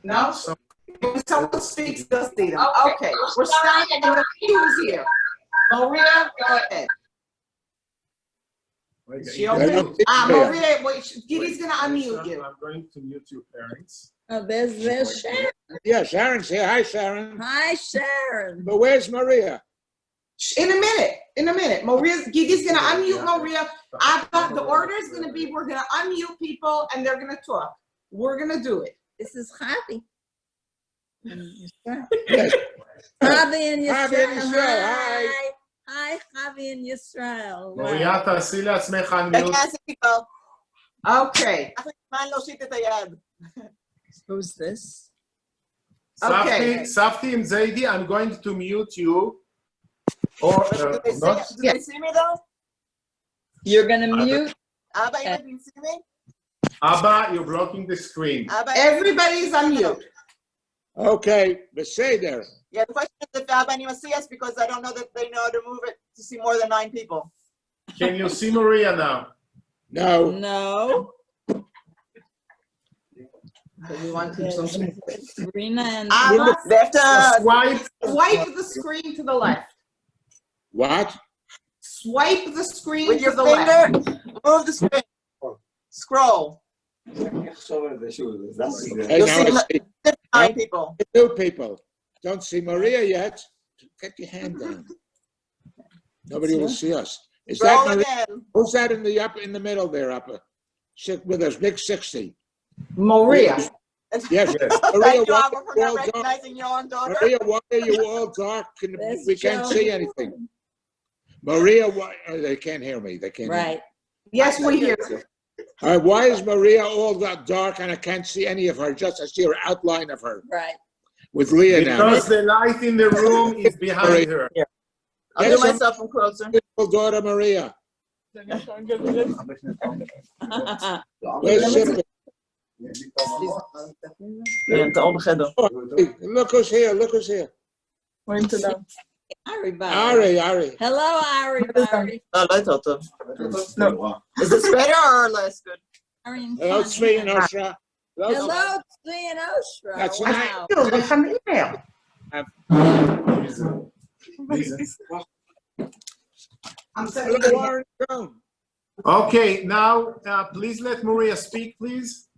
No? When someone speaks, they'll see them. Okay, we're starting with the cues here. Maria, go ahead. Maria, wait, Gigi's gonna unmute you. I'm going to mute your parents. Oh, there's Sharon. Yeah, Sharon's here. Hi, Sharon. Hi, Sharon. But where's Maria? In a minute. Gigi's gonna unmute Maria. The order is gonna be, we're gonna unmute people and they're gonna talk. We're gonna do it. This is Javi. Yes. Javi and Javi and Yisrael. Yisrael. Hi, Javi and Yisrael. מוריה, תעשי לעצמך unmute. Okay. Who's this? Okay. Safti and Zaidi, I'm going to mute you. Or Do they see me though? You're going to mute? Abba, you see me? Abba, you're blocking the screen. Everybody's on mute. Okay, Beseder. Yeah, the question is if Abba and see us because I don't know that they know how to move it to see more than 9 people. Can you see Maria now? No. No. We want to do something. Rena and They have to Swipe the screen to the left. What? Swipe the screen with to your the finger, left. move the screen. Scroll. Hey, You'll now see 9 people. 2 people. Don't see Maria yet. Get your hand down. Nobody will see us. Is Scroll that Maria? again. Who's that in the middle there, upper? With us, big 60. Maria. Yes. Thank Maria, you, why Abba, for are you all not dark? recognizing your own daughter. Maria, why are you all dark? We can't see anything. Maria, why? Oh, they can't hear me. They can't hear me. right. Yes, we hear you. All right, why is Maria all that dark and I can't see any of her? Just I see her outline of her Right. with Leah now. Because the light in the room is behind her. I'll Yes, do myself from closer. Beautiful daughter Maria. Where's Shipper? Look who's here. Look who's here. Ari. Ari. Hello, Ari. Is this better or less good? Ari and Hello, Connie. Tzvi and Oshra. Hello, Tzvi and Oshra. That's Wow. I'm sending Hello, you. Warren Stone. Okay, now please let Maria speak, please.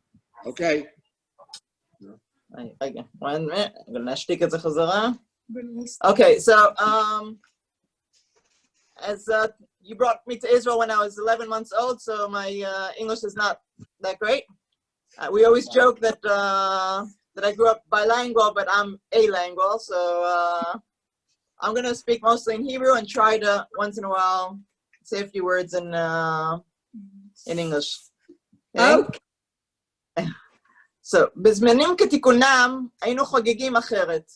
Okay. Okay, 1 minute. I'm gonna shtick it chazara. Okay, so as you brought me to Israel when I was 11 months old, so my English is not that great. We always joke that that I grew up bilingual, but I'm alingual. So I'm gonna speak mostly in Hebrew and try to once in a while say a few words in English. Okay. So, בזמנים כתיקונם היינו חוגגים אחרת,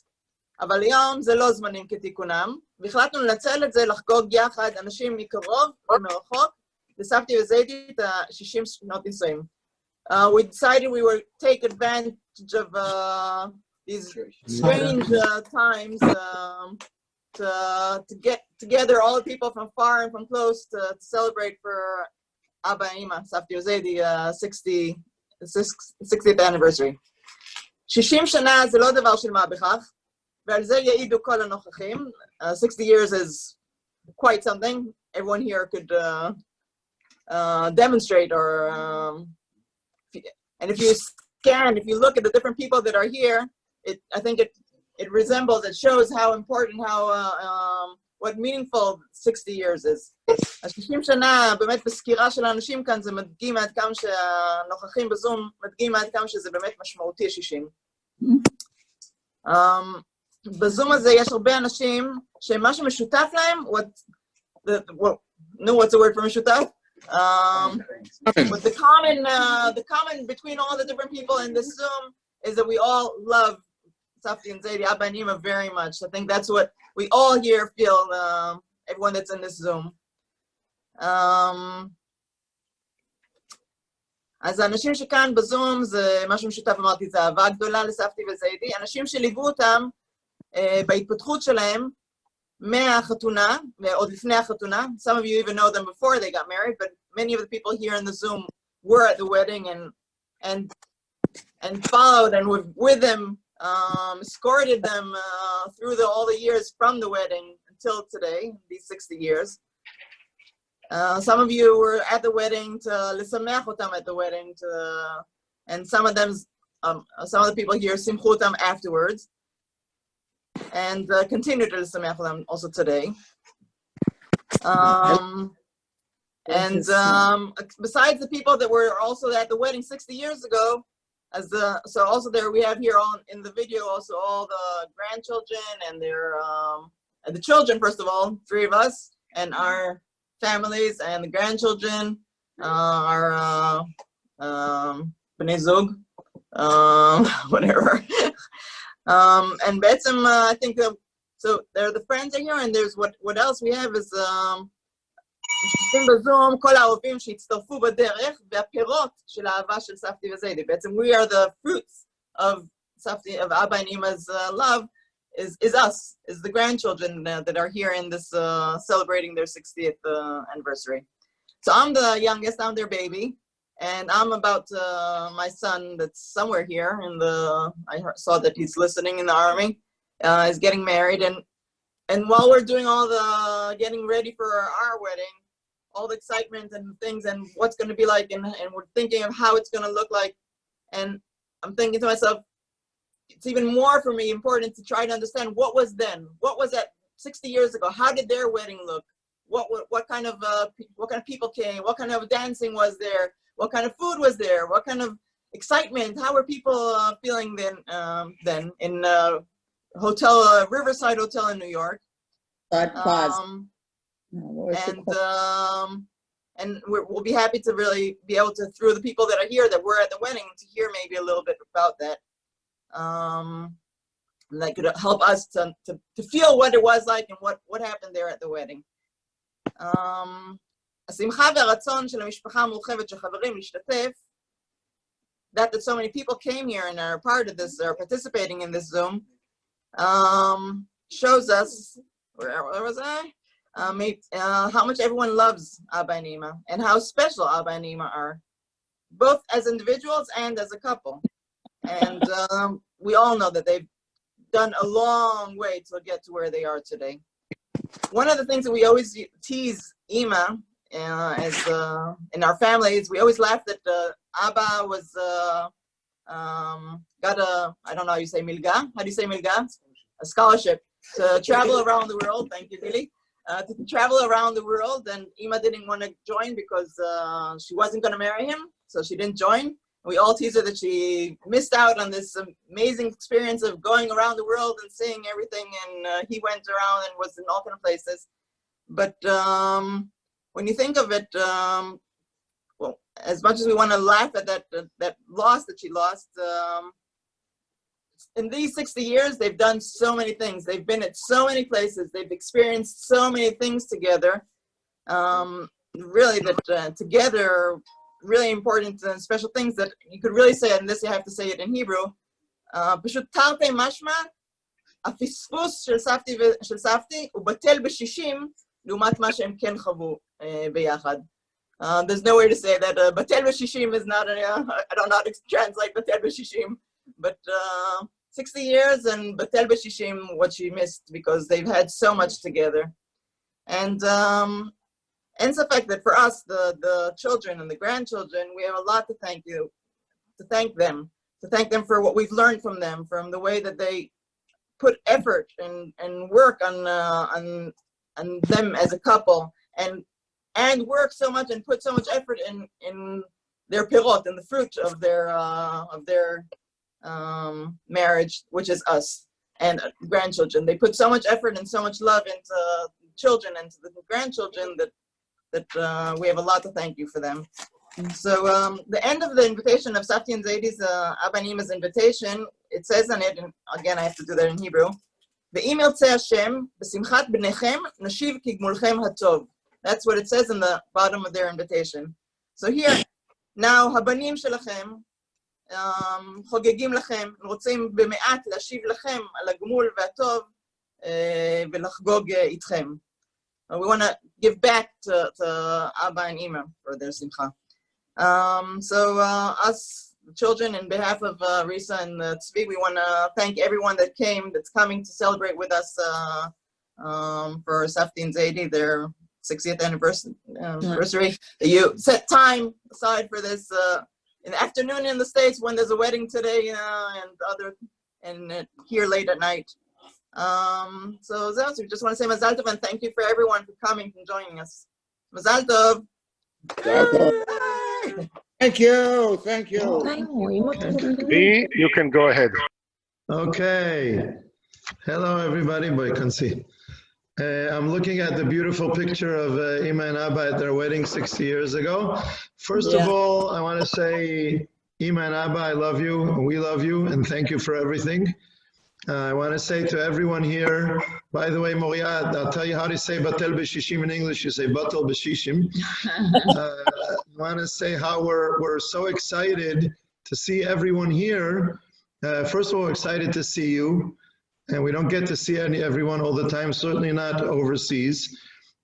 אבל היום זה לא זמנים כתיקונם, והחלטנו לנצל את זה לחגוג יחד אנשים מקרוב ומרחוק, וסבתי וזיידי את ה-60 שנות נישואים. We decided we would take advantage of these strange times to get together all the people from far and from close to celebrate for Abba and Ima, Safti Ozedi, 60th anniversary. 60 שנה זה לא דבר של מה בכך, ועל זה יעידו כל הנוכחים. 60 years is quite something. Everyone here could demonstrate or and if you look at the different people that are here, I think it resembles, it shows how important, how what meaningful 60 years is. 60 שנה, באמת בסקירה של האנשים כאן, זה מדגים עד כמה שהנוכחים בזום, מדגים עד כמה שזה באמת משמעותי 60. בזום הזה יש הרבה אנשים שמה שמשותף להם, what's the word for משותף? But the common between all the different people in this Zoom is that we all love Safti and Zaidi, Abba and Ima very much. I think that's what we all here feel, everyone that's in this Zoom. אז האנשים שכאן בזום זה משהו משותף, אמרתי, זה אהבה גדולה לספטי וזיידי, אנשים שליוו אותם בהתפתחות שלהם מהחתונה, ועוד לפני החתונה. Some of you even know them before they got married, but many of the people here in the Zoom were at the wedding and and followed and with them, escorted them through all the years from the wedding until today, these 60 years. Some of you were at the wedding to l'sameach otam at the wedding, and some of them, some of the people here simchu otam afterwards, and continue to l'sameach otam also today. And besides the people that were also at the wedding 60 years ago, so also there we have here on in the video also all the grandchildren and their and the children, first of all, 3 of us, and our families and the grandchildren, our bnei zug, whatever. And betzim, I think so there the friends are here, and there's what else we have is משתתפים בזום, כל האהובים שהצטרפו בדרך, והפירות של האהבה של סבתי וזיידי. בעצם we are the fruits of Safti, of Abba and Ima's love, is us, is the grandchildren that are here in this celebrating their 60th anniversary. So I'm the youngest, I'm their baby, and I'm about my son that's somewhere here in I saw that he's listening in the army, is getting married, and while we're doing all the getting ready for our wedding, all the excitement and things and what's going to be like, and we're thinking of how it's going to look like, and I'm thinking to myself, it's even more for me important to try to understand what was then, what was that 60 years ago, how did their wedding look, what kind of people came, what kind of dancing was there, what kind of food was there, what kind of excitement, how were people feeling then in Riverside Hotel in New York. And we'll be happy to really be able to, through the people that are here that were at the wedding, to hear maybe a little bit about that. That could help us to feel what it was like and what happened there at the wedding. השמחה והרצון של המשפחה המורחבת של חברים להשתתף, that so many people came here and are part of this, are participating in this Zoom, shows us, where was I? How much everyone loves Abba and Ima, and how special Abba and Ima are, both as individuals and as a couple. And we all know that they've done a long way to get to where they are today. One of the things that we always tease Ima as in our families, we always laugh that Abba was got a, I don't know how you say milga. How do you say milga? A scholarship to travel around the world. Thank you, Lily. To travel around the world, and Ima didn't want to join because she wasn't going to marry him, so she didn't join. We all tease her that she missed out on this amazing experience of going around the world and seeing everything, and he went around and was in all kind of places. But when you think of it, well, as much as we want to laugh at that loss that she lost, in these 60 years, they've done so many things. They've been at so many places. They've experienced so many things together. Really, that together, really important and special things that you could really say, and this you have to say it in Hebrew. פשוט תרתי משמע, הפספוס של סבתי הוא בטל בשישים, לעומת מה שהם כן חוו ביחד. There's no way to say that בטל בשישים is not, I don't know how to translate בטל בשישים, but 60 years and בטל בשישים, what she missed, because they've had so much together. And it's the fact that for us, the children and the grandchildren, we have a lot to thank them for what we've learned from them, from the way that they put effort and work on them as a couple, and work so much and put so much effort in their pirot, and the fruit of their marriage, which is us and grandchildren. They put so much effort and so much love into children and to the grandchildren that we have a lot to thank you for them. So the end of the invitation of Safti and Zaidi's Abba and Ima's invitation, it says on it, and again I have to do that in Hebrew, ואם ירצה השם, בשמחת בניכם, נשיב כגמולכם הטוב. That's what it says in the bottom of their invitation. So here, now, הבנים שלכם, חוגגים לכם, רוצים במעט להשיב לכם על הגמול והטוב, ולחגוג איתכם. We want to give back to Abba and Ima for their simcha. So us, children, in behalf of Risa and Tzvi, we want to thank everyone that's coming to celebrate with us for Safdin Zaidi, their 60th anniversary. You set time aside for this in the afternoon in the States when there's a wedding today and here late at night. So we just want to say Mazal Tov and thank you for everyone for coming and joining us. Mazal Tov. Thank you. Thank you. You can go ahead. Okay. Hello, everybody. Boy, can see. I'm looking at the beautiful picture of Ima and Abba at their wedding 60 years ago. First of all, I want to say, Ima and Abba, I love you, and we love you, and thank you for everything. I want to say to everyone here, by the way, Moriah, I'll tell you how to say Batel B'Shishim in English. You say Batel B'Shishim. I want to say how we're so excited to see everyone here. First of all, excited to see you. And we don't get to see everyone all the time, certainly not overseas.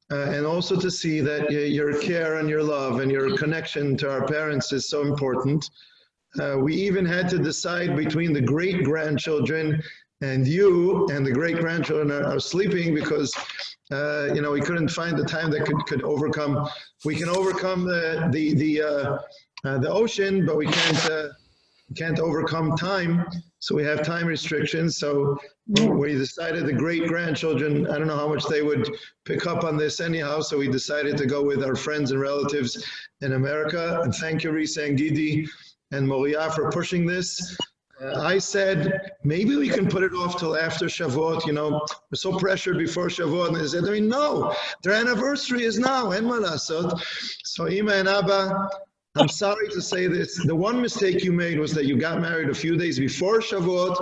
And also to see that your care and your love and your connection to our parents is so important. We even had to decide between the great-grandchildren and you, and the great-grandchildren are sleeping because we couldn't find the time that could overcome. We can overcome the ocean, but we can't overcome time. So we have time restrictions. So we decided the great-grandchildren, I don't know how much they would pick up on this anyhow, so we decided to go with our friends and relatives in America. And thank you, Risa and Gidi and Moriah, for pushing this. I said, maybe we can put it off till after Shavuot, we're so pressured before Shavuot. And they said, no, their anniversary is now, en ma lasot. So Ima and Abba, I'm sorry to say this. The one mistake you made was that you got married a few days before Shavuot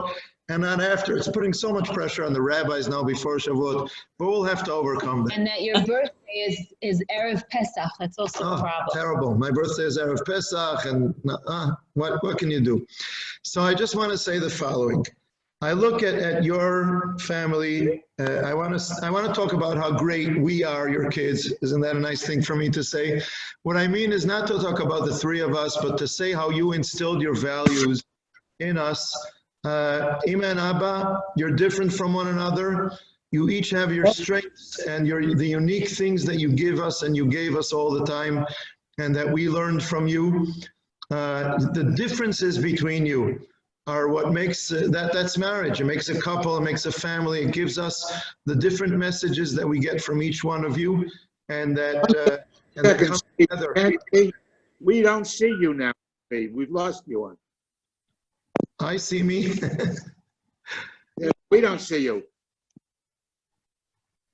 and not after. It's putting so much pressure on the rabbis now before Shavuot, but we'll have to overcome that. And that your birthday is Erev Pesach. That's also a problem. Terrible. My birthday is Erev Pesach, and what can you do? So I just want to say the following. I look at your family. I want to talk about how great we are, your kids. Isn't that a nice thing for me to say? What I mean is not to talk about the three of us, but to say how you instilled your values in us. Ima and Abba, you're different from one another. You each have your strengths and the unique things that you give us and you gave us all the time, and that we learned from you. The differences between you are what makes that's marriage. It makes a couple, it makes a family. It gives us the different messages that we get from each one of you, and that come together. We don't see you now. We've lost you on. I see me. We don't see you.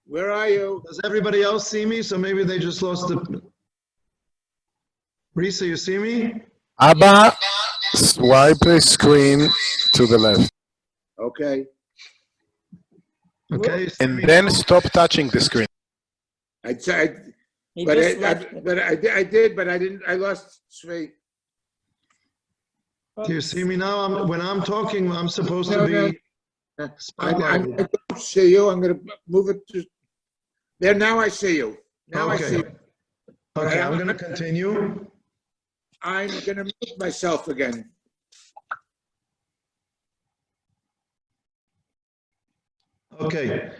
Where are you? Does everybody else see me? So maybe they just lost the. Risa, you see me? Abba, swipe the screen to the left. Okay. Okay. And then stop touching the screen. I tried, He but just I left. did, but I didn't. I lost Tzvi. Do you see me now? When I'm talking, I'm supposed to be I spotlighted. don't see you. I'm going to move it to there. Now I see you. Now I see you. Okay, I'm going to continue. I'm going to mute myself again. Okay,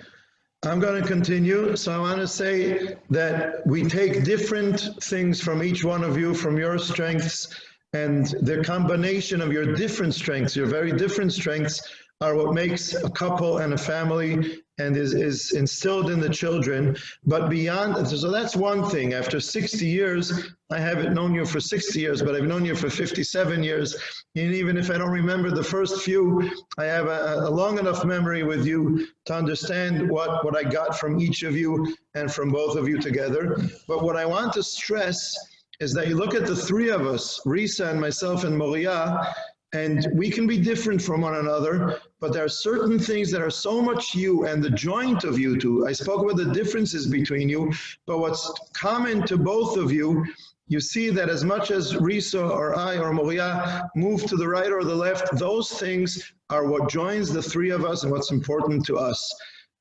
I'm going to continue. So I want to say that we take different things from each one of you, from your strengths, and the combination of your different strengths, your very different strengths, are what makes a couple and a family and is instilled in the children. But beyond, so that's one thing. After 60 years, I haven't known you for 60 years, but I've known you for 57 years. And even if I don't remember the first few, I have a long enough memory with you to understand what I got from each of you and from both of you together. But what I want to stress is that you look at the three of us, Risa and myself and Moriah, and we can be different from one another, but there are certain things that are so much you and the joint of you two. I spoke about the differences between you, but what's common to both of you, you see that as much as Risa or I or Moriah move to the right or the left, those things are what joins the three of us and what's important to us.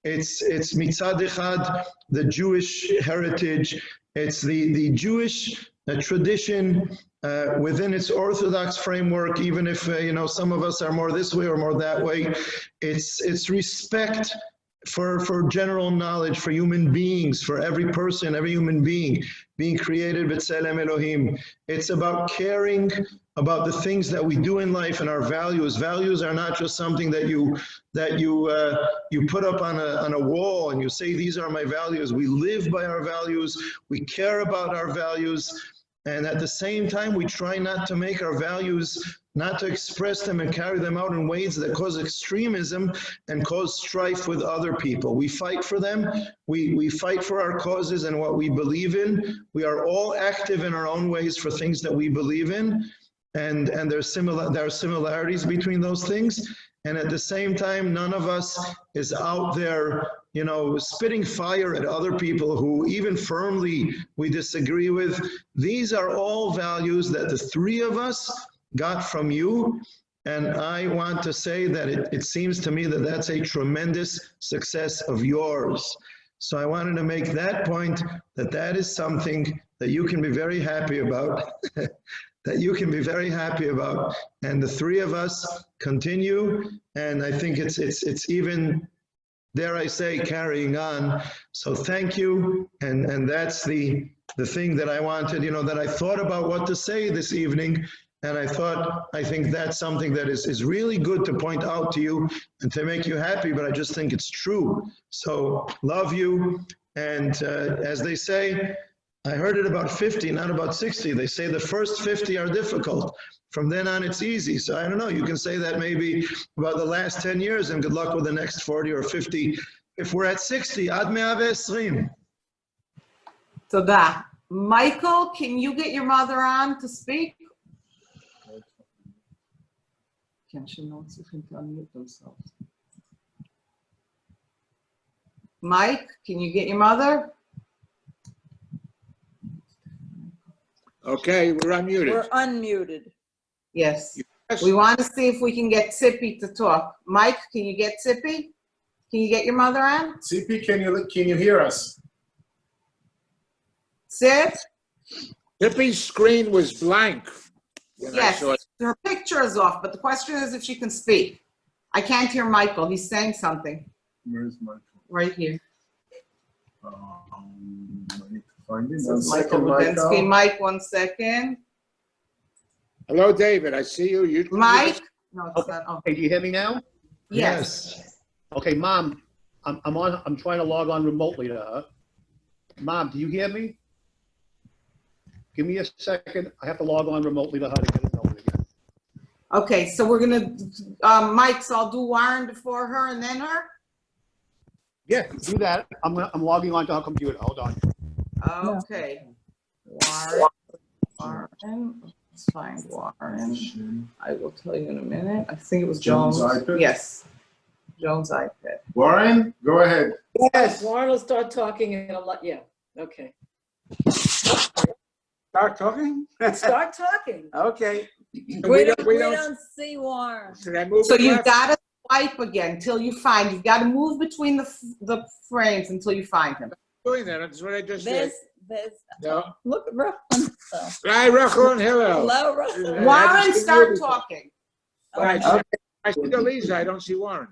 It's mitzad echad, the Jewish heritage. It's the Jewish tradition within its orthodox framework, even if, some of us are more this way or more that way, it's respect for general knowledge, for human beings, for every person, every human being created b'tselem Elohim. It's about caring about the things that we do in life and our values. Values are not just something that you put up on a wall and you say, these are my values. We live by our values. We care about our values. And at the same time, we try not to make our values, not to express them and carry them out in ways that cause extremism and cause strife with other people. We fight for them. We fight for our causes and what we believe in. We are all active in our own ways for things that we believe in. And there are similarities between those things. And at the same time, none of us is out there, spitting fire at other people who even firmly we disagree with. These are all values that the three of us got from you. And I want to say that it seems to me that that's a tremendous success of yours. So I wanted to make that point, that is something that you can be very happy about. That you can be very happy about, and the three of us continue, and I think it's even, dare I say, carrying on. So thank you, and that's the thing that I wanted, that I thought about what to say this evening, and I think that's something that is really good to point out to you and to make you happy, but I just think it's true. So love you, and as they say, I heard it about 50, not about 60. They say the first 50 are difficult. From then on, it's easy. So I don't know. You can say that maybe about the last 10 years, and good luck with the next 40 or 50. If we're at 60, ad 120. Toda. Michael, can you get your mother on to speak? Can she know if they can unmute themselves? Mike, can you get your mother? Okay, we're unmuted. We're unmuted. Yes. Yes. We want to see if we can get Sippy to talk. Mike, can you get Sippy? Can you get your mother on? CP, can you hear us? Sip? Tippy's screen was blank. when I Yes, saw it. her picture is off, but the question is if she can speak. I can't hear Michael. He's saying something Where's Michael? right here. I need to find him. This One is Michael second, Rubensky. Michael. Mike, 1 second. Hello, David. I see you. You Mike? No, it's not. Oh, Okay, do you hear me now? yes. Okay, Mom, I'm trying to log on remotely to her. Mom, do you hear me? Give me a second. I have to log on remotely to her to get it going again. Okay, so we're gonna, Mike, so I'll do Warren before her and then her? Yeah, do that. I'm logging on to her computer. Hold on. Okay. Warren. Let's find Warren. I will tell you in a minute. I think it was Jones. Jones' iPad? Yes. Jones' iPad. Warren, go ahead. Yes, Warren will start talking and I'll let, yeah, okay. Start talking? Start talking. Okay. We don't see Warren. Should I move So it you've left? got to swipe again until you find. You've got to move between the frames until you find him. Doing that. That's what I just did. There's, No. look at Rachel. Hi, Rachel. Hello. Hello, Rachel. Warren, start talking. Right. Okay. I see Lisa. I don't see Warren.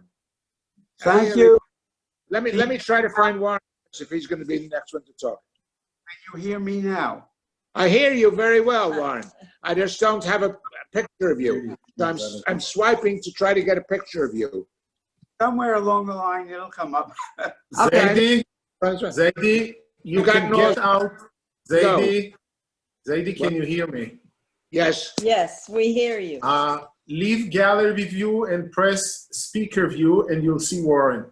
Thank you. Let me try to find Warren if he's going to be the next one to talk. Can you hear me now? I hear you very well, Warren. I just don't have a picture of you. So I'm swiping to try to get a picture of you. Somewhere along the line, it'll come up. Zaidi, That's right. Zaidi, you You got can no- get out. Zaidi, can you hear me? Yes. Yes, we hear you. Leave gallery view and press speaker view and you'll see Warren.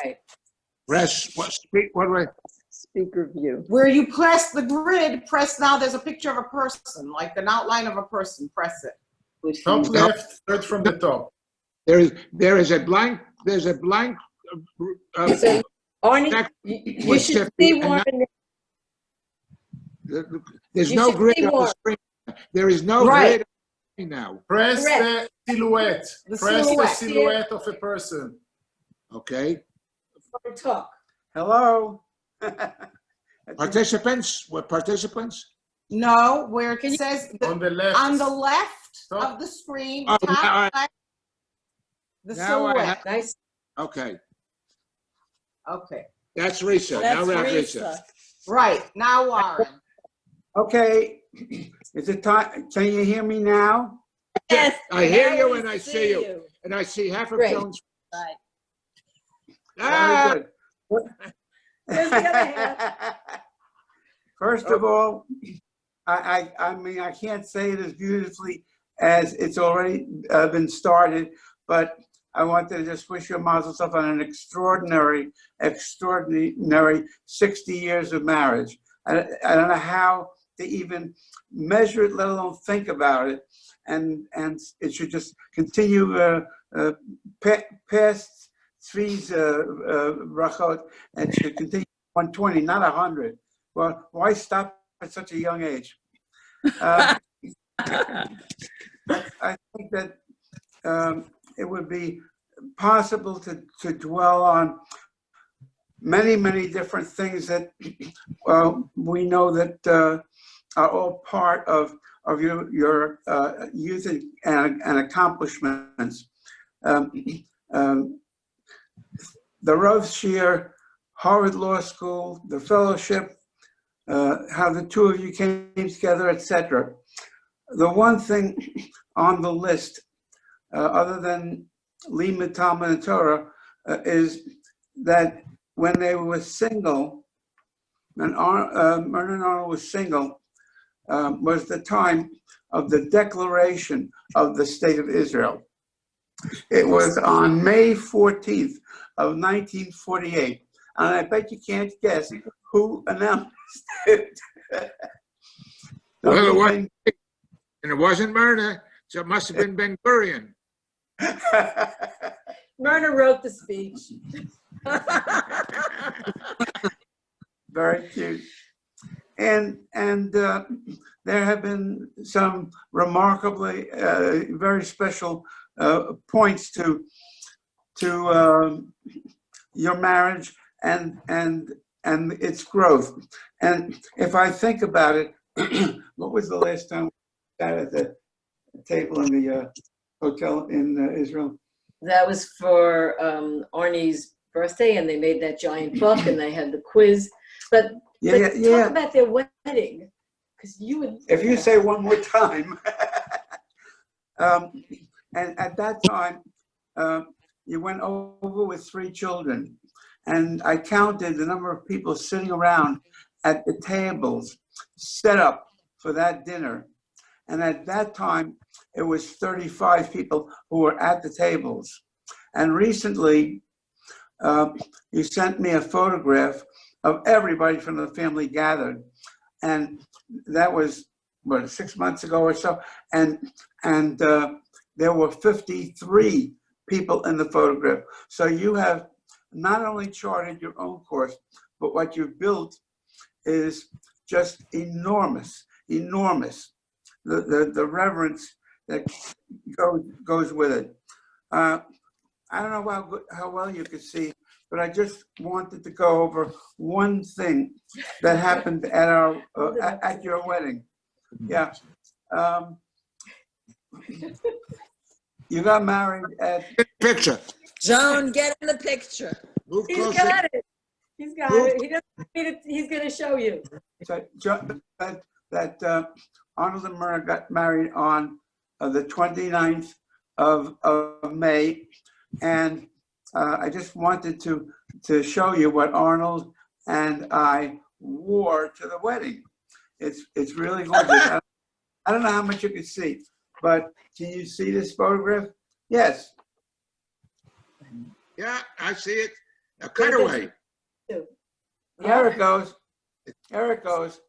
Right. Press. What do I? Speaker view. Where you press the grid, press now. There's a picture of a person, like an outline of a person. Press it. Top left, third from the top. There is a blank. There's a blank. Arnie, Next- you should see Warren. There's You no should grid see on the Warren. screen. There is no Right. grid on the screen now. Press Correct. the silhouette. The Press silhouette. the silhouette of a person. Okay. Talk. Hello? Participants. What participants? No, where Can it you- says, On the left. on the left Stop. of the screen, Oh, top now left, the now I silhouette. Nice. Okay, Okay, that's Risa. Now we have Risa. right, now Warren. Okay, is it time? Can you hear me now? Yes. I hear now you we and I see you. And I see half of Great. Joan's. Right. Ah! Very good. There's the other half. First of all, I mean, I can't say it as beautifully as it's already been started, but I wanted to just wish you a mazel tov on an extraordinary 60 years of marriage. I don't know how to even measure it, let alone think about it. And it should just continue past three's brachot, and should continue 120, not 100. Well, why stop at such a young age? I think that it would be possible to dwell on many different things that we know that are all part of your youth and accomplishments. The Rav Shir, Harvard Law School, the fellowship, how the two of you came together, etc. The one thing on the list, other than Limud Talmud and Torah, is that when they were single, when Myrna and Arnold was single, was the time of the declaration of the State of Israel. It was on May 14th of 1948. And I bet you can't guess who announced it. Well, and it wasn't Myrna, so it must have been Ben Gurion. Myrna wrote the speech. Very cute. And there have been some remarkably very special points to your marriage and its growth. And if I think about it, what was the last time we sat at the table in the hotel in Israel? That was for Arnie's birthday, and they made that giant book, and they had the quiz. But talk about their wedding, because you would. If you say one more time, and at that time, you went over with 3 children, and I counted the number of people sitting around at the tables set up for that dinner. And at that time, it was 35 people who were at the tables. And recently, you sent me a photograph of everybody from the family gathered. And that was, 6 months ago or so. And there were 53 people in the photograph. So you have not only charted your own course, but what you've built is just enormous. The reverence that goes with it. I don't know how well you could see, but I just wanted to go over one thing that happened at our at your wedding. Yeah. You got married at Picture. Joan, get in the picture. Move He's closer. got it. He's got it. He doesn't need it. He's going to show you. So, that Arnold and Myrna got married on the 29th of May, and I just wanted to show you what Arnold and I wore to the wedding. It's really gorgeous. I don't know how much you can see, but can you see this photograph? Yes. Yeah, I see it. A cutaway. There it goes. There it goes.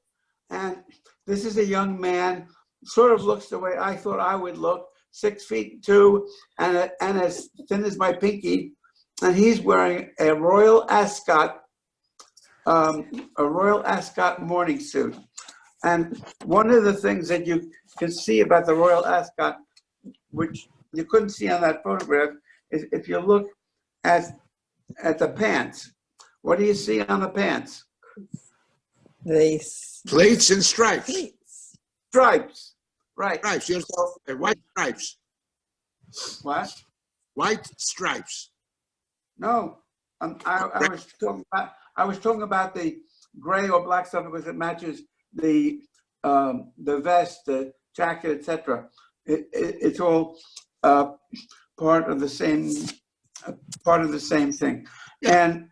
And this is a young man, sort of looks the way I thought I would look, 6'2", and as thin as my pinky. And he's wearing a Royal Ascot morning suit. And one of the things that you can see about the Royal Ascot, which you couldn't see on that photograph, is if you look at the pants. What do you see on the pants? These Plates and stripes. Stripes. Right. Stripes. Yourself, white stripes. What? White stripes. No, I was talking about the gray or black stuff because it matches the vest, the jacket, etc. It's all part of the same thing. And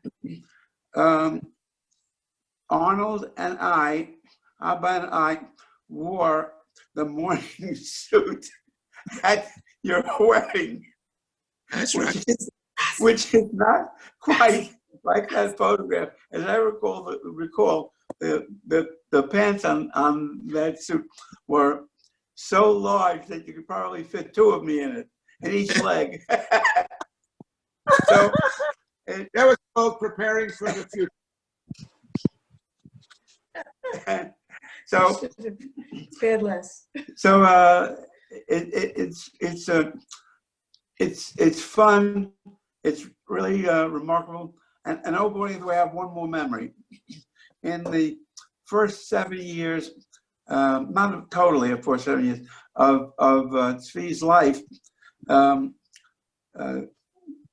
Arnold and Abba and I wore the morning suit at your wedding. That's right. Which is not quite like that photograph. As I recall, the pants on that suit were so large that you could probably fit two of me in each leg. So that was called preparing for the future. So Bad less. So it's fun. It's really remarkable. And oh boy, do I have one more memory. In the first 7 years, not totally, of course, 7 years of Tzvi's life, I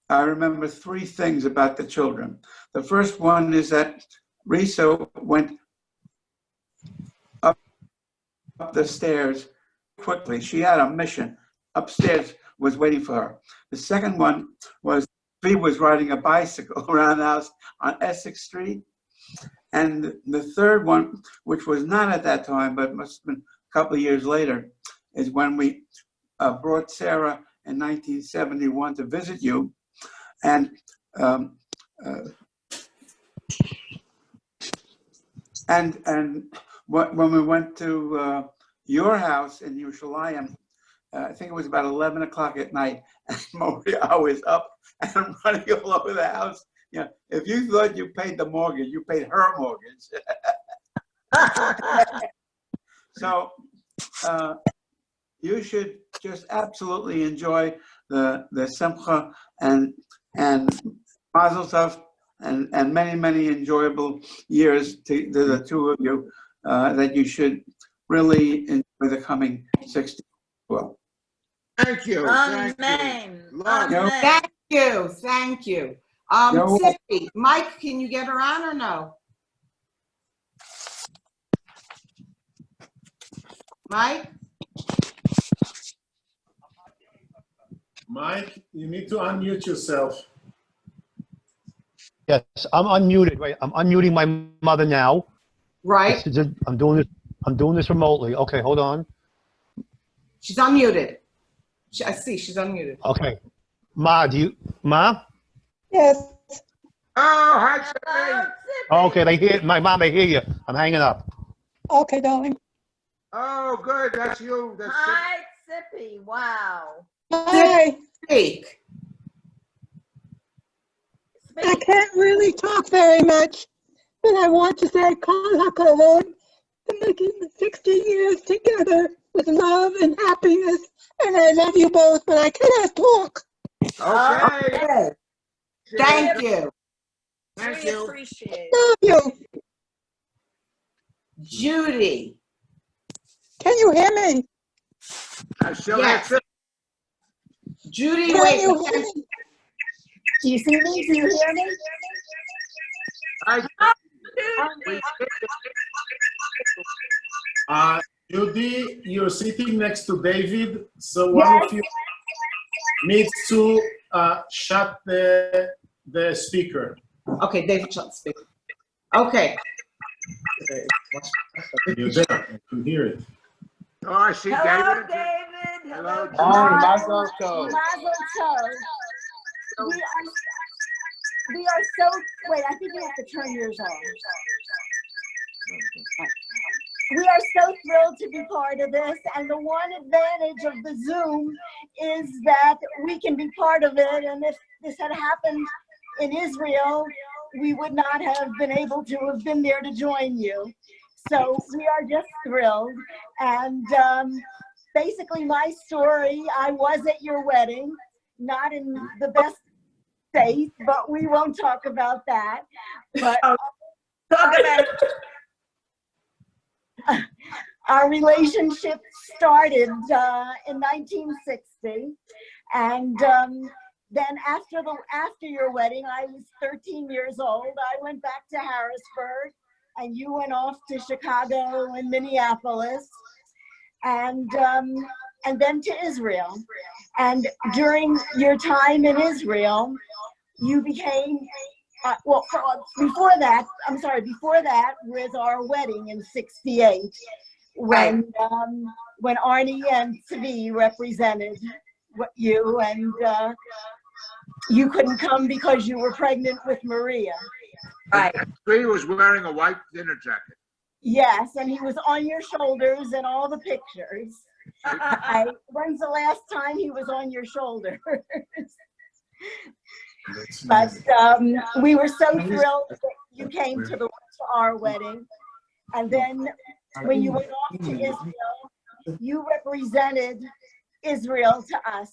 remember three things about the children. The first one is that Risa went up the stairs quickly. She had a mission. Upstairs was waiting for her. The second one was Tzvi was riding a bicycle around the house on Essex Street. And the third one, which was not at that time, but must have been a couple of years later, is when we brought Sarah in 1971 to visit you. And when we went to your house in Yerushalayim, I think it was about 11 o'clock at night, and Maria was up and running all over the house. You know, if you thought you paid the mortgage, you paid her mortgage. So you should just absolutely enjoy the simcha and mazel tov and many enjoyable years to the two of you that you should really enjoy the coming 60. Well, thank you. Amen. Thank you. Thank you. Cindy, Mike, can you get her on or no? Mike? Mike, you need to unmute yourself. Yes, I'm unmuted. Wait, I'm unmuting my mother now. Right. I'm doing this remotely. Okay, hold on. She's unmuted. I see she's unmuted. Okay. Ma? Yes. Oh, hi, Cindy. Okay, my mom, they hear you. I'm hanging up. Okay, darling. Oh, good. That's you. That's Hi, Sippy. Wow. Hi. Speak. I can't really talk very much, but I want to say Kol HaKavod for making 60 years together with love and happiness, and I love you both, but I cannot talk. okay. Thank you. Thank We you. appreciate it. Love you. Judy. Can you hear me? I still Yes. have to. Judy, Can wait. you hear me? Do you see me? Do you hear me? Judy, you're sitting next to David, so one of you needs to shut the speaker. Okay, David, shut the speaker. Okay. You're there. I can hear it. Oh, I see Hello, David. David. Hello, Hello, Mazel Mazel tov. We are so, wait, I think you have to turn yours on. We are so thrilled to be part of this, and the one advantage of the Zoom is that we can be part of it, and if this had happened in Israel, we would not have been able to have been there to join you. So we are just thrilled, and basically my story, I was at your wedding, not in the best state, but we won't talk about that. But talk about Our relationship started in 1960, and then after your wedding, I was 13 years old. I went back to Harrisburg, and you went off to Chicago and Minneapolis, and then to Israel. And during your time in Israel, you became before that was our wedding in '68, when Arnie and Tzvi represented you, and you couldn't come because you were pregnant with Maria. Right. He was wearing a white dinner jacket. Yes, and he was on your shoulders in all the pictures. When's the last time he was on your shoulders? But we were so thrilled that you came to our wedding. And then when you went off to Israel, you represented Israel to us.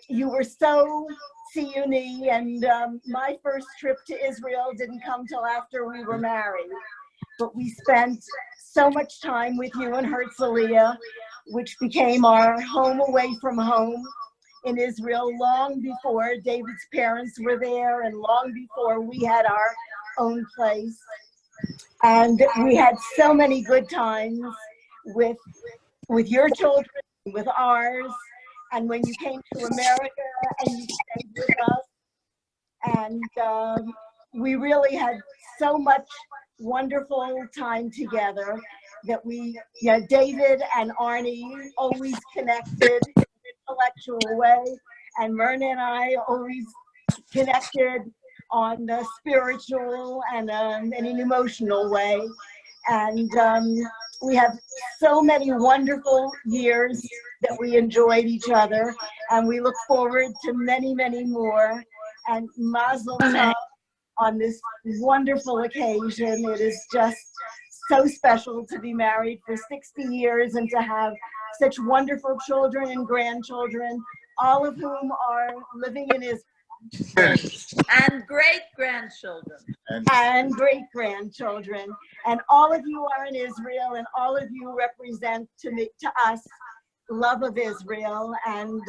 You were so Tzionny, and my first trip to Israel didn't come till after we were married. But we spent so much time with you in Herzliya, which became our home away from home in Israel, long before David's parents were there and long before we had our own place. And we had so many good times with your children, with ours, and when you came to America and you stayed with us. And we really had so much wonderful time together that David and Arnie always connected in an intellectual way, and Myrna and I always connected on the spiritual and in an emotional way. And we have so many wonderful years that we enjoyed each other, and we look forward to many, many more. And Mazel Tov on this wonderful occasion. It is just so special to be married for 60 years and to have such wonderful children and grandchildren, all of whom are living in Israel. And great-grandchildren. And great-grandchildren. And all of you are in Israel, and all of you represent to us love of Israel. And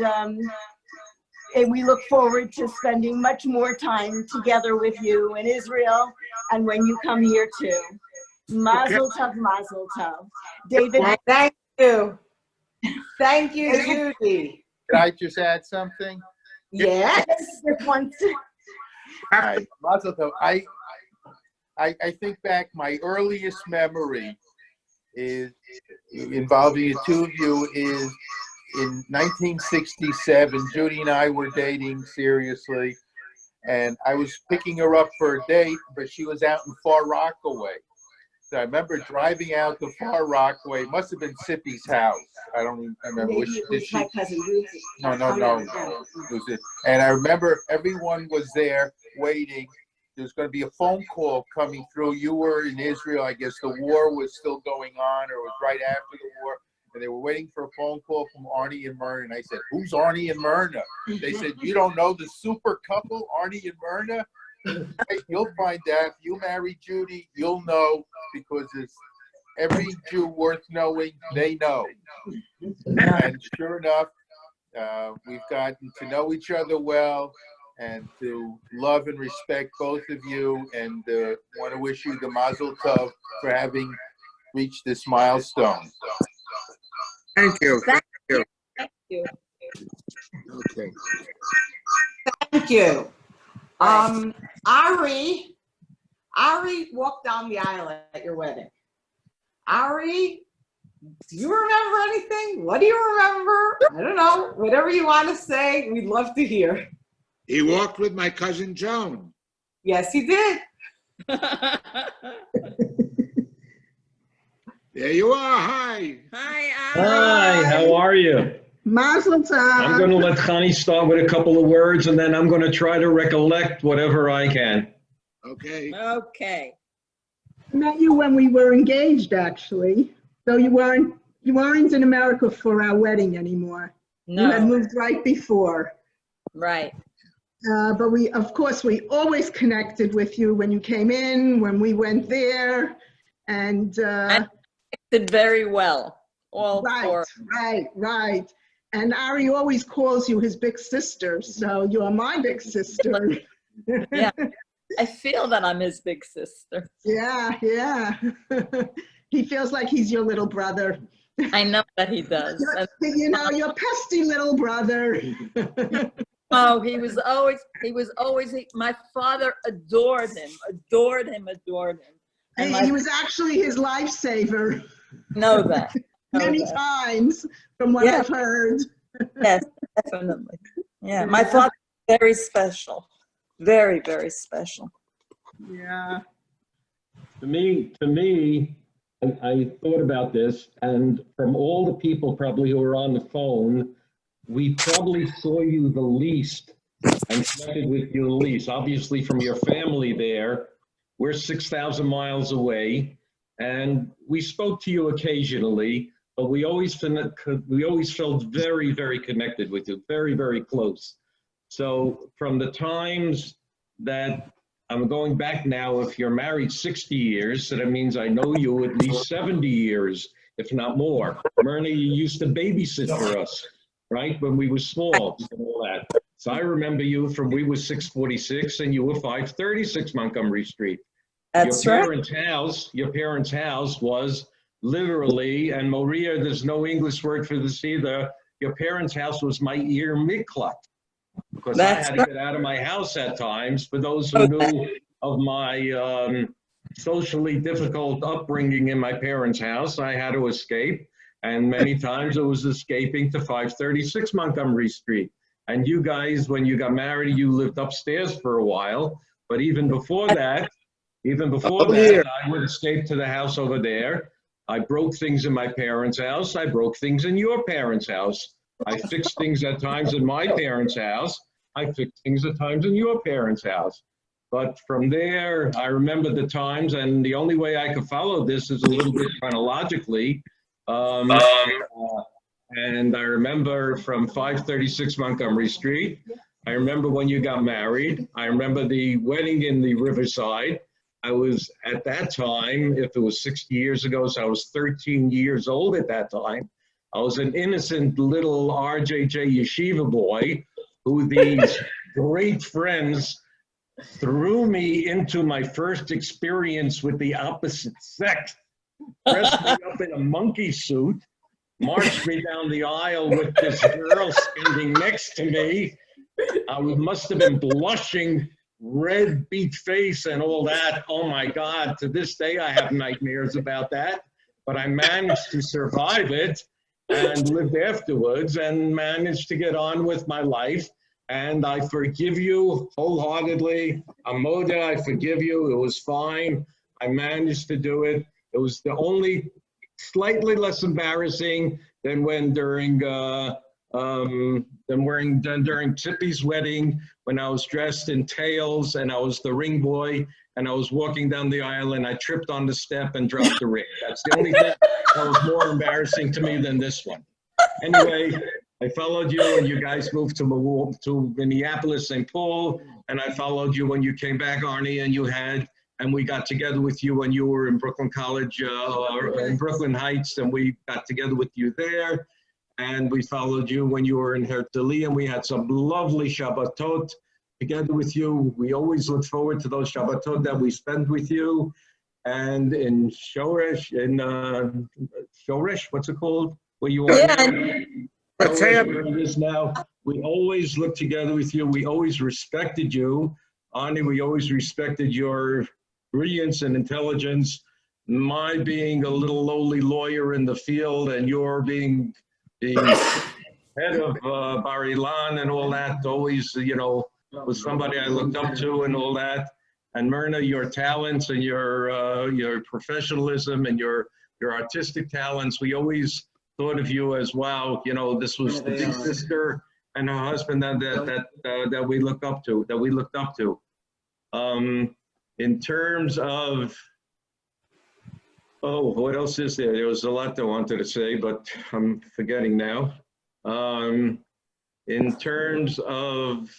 we look forward to spending much more time together with you in Israel and when you come here too. Mazel tov, mazel tov. David. Thank you. Thank you, Judy. Could I just add something? Yes. All right, mazel tov. I think back, my earliest memory is involving the two of you is in 1967. Judy and I were dating seriously, and I was picking her up for a date, but she was out in Far Rockaway. So I remember driving out to Far Rockaway. It must have been Sippy's house. I don't even remember which. Maybe it was my cousin Ruthie. No. It was it. And I remember everyone was there waiting. There was going to be a phone call coming through. You were in Israel. I guess the war was still going on, or it was right after the war. And they were waiting for a phone call from Arnie and Myrna. And I said, "Who's Arnie and Myrna?" They said, "You don't know the super couple, Arnie and Myrna?" Hey, you'll find out. If you marry Judy, you'll know, because it's every Jew worth knowing, they know. And sure enough, we've gotten to know each other well and to love and respect both of you, and want to wish you the mazel tov for having reached this milestone. Thank you. Thank you. Okay. Thank you. Ari walked down the aisle at your wedding. Ari, do you remember anything? What do you remember? I don't know. Whatever you want to say, we'd love to hear. He walked with my cousin Joan. Yes, he did. There you are. Hi. Hi, Hi, how are you? Mazel tov. I'm going to let Chani start with a couple of words, and then I'm going to try to recollect whatever I can. Okay. Okay. I met you when we were engaged, actually. Though you weren't in America for our wedding anymore. No. You had moved right before. Right. But we always connected with you when you came in, when we went there, and Did very well. All Right, four. right. And Ari always calls you his big sister, so you are my big sister. Yeah, I feel that I'm his big sister. Yeah. He feels like he's your little brother. I know that he does. And, You know, your pesky little brother. oh, he was always, my father adored him. And He was actually his lifesaver. Know that. Many times, from what I've heard. Yes, definitely. Yeah, my father was very special. Very, very special. Yeah. To me, I thought about this, and from all the people probably who are on the phone, we probably saw you the least and connected with you the least. Obviously, from your family there, we're 6,000 miles away, and we spoke to you occasionally, but we always felt very, very connected with you, very, very close. So from the times that I'm going back now, if you're married 60 years, so that means I know you at least 70 years, if not more. Myrna, you used to babysit for us, right? When we were small and all that. So I remember you from we were 646 and you were 536 Montgomery Street. That's your right. Your parents' house was literally, and Maria, there's no English word for this either. Your parents' house was my ear miklat. Because I had to get out of my house at times. For those who knew of my socially difficult upbringing in my parents' house, I had to escape. And many times it was escaping to 536 Montgomery Street. And you guys, when you got married, you lived upstairs for a while. But even before that, I would escape to the house over there. I broke things in my parents' house. I broke things in your parents' house. I fixed things at times in my parents' house. I fixed things at times in your parents' house. But from there, I remember the times, and the only way I could follow this is a little bit chronologically. And I remember from 536 Montgomery Street. I remember when you got married. I remember the wedding in the Riverside. I was, at that time, if it was 60 years ago, so I was 13 years old at that time. I was an innocent little RJJ yeshiva boy who these great friends threw me into my first experience with the opposite sex, dressed me up in a monkey suit, marched me down the aisle with this girl standing next to me. I must have been blushing, red beet face and all that. Oh my God, to this day I have nightmares about that, but I managed to survive it and lived afterwards and managed to get on with my life. And I forgive you wholeheartedly. Amoda, I forgive you. It was fine. I managed to do it. It was the only slightly less embarrassing than when during Tippy's wedding, when I was dressed in tails and I was the ring boy and I was walking down the aisle and I tripped on the step and dropped the ring. That's the only thing that was more embarrassing to me than this one. Anyway, I followed you and you guys moved to Minneapolis, St. Paul, and I followed you when you came back, Arnie, and we got together with you when you were in Brooklyn College, in Brooklyn Heights, and we got together with you there. And we followed you when you were in Herzliya, and we had some lovely Shabbatot together with you. We always look forward to those Shabbatot that we spend with you. And in Shoresh, what's it called? Where you are now? We always look together with you. We always respected you. Ani, we always respected your brilliance and intelligence. My being a little lowly lawyer in the field and your being the head of Bar Ilan and all that, always, was somebody I looked up to and all that. And Myrna, your talents and your professionalism and your artistic talents, we always thought of you as, wow, this was the big sister and her husband that we looked up to. In terms of, what else is there? There was a lot I wanted to say, but I'm forgetting now. In terms of,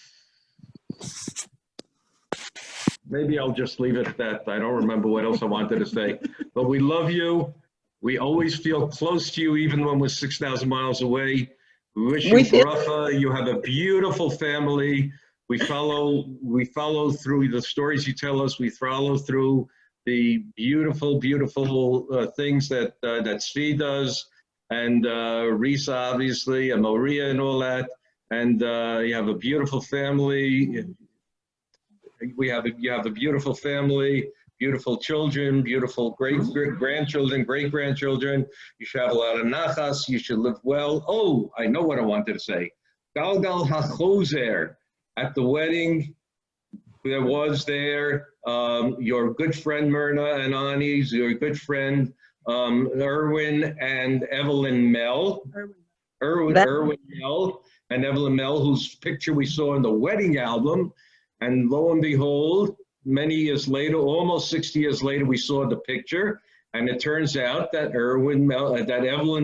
maybe I'll just leave it at that. I don't remember what else I wanted to say, but we love you. We always feel close to you, even when we're 6,000 miles away. We wish you We do. bracha. You have a beautiful family. We follow through the stories you tell us. We follow through the beautiful, beautiful things that Svi does, and Risa, obviously, and Maria and all that. And you have a beautiful family. You have a beautiful family, beautiful children, beautiful grandchildren, great-grandchildren. You should have a lot of nachas. You should live well. Oh, I know what I wanted to say. Galgal HaChozer. At the wedding, there was your good friend Myrna and Ani's, your good friend Erwin and Evelyn Mell. Erwin Mell and Evelyn Mell, whose picture we saw in the wedding album. And lo and behold, many years later, almost 60 years later, we saw the picture. And it turns out that Evelyn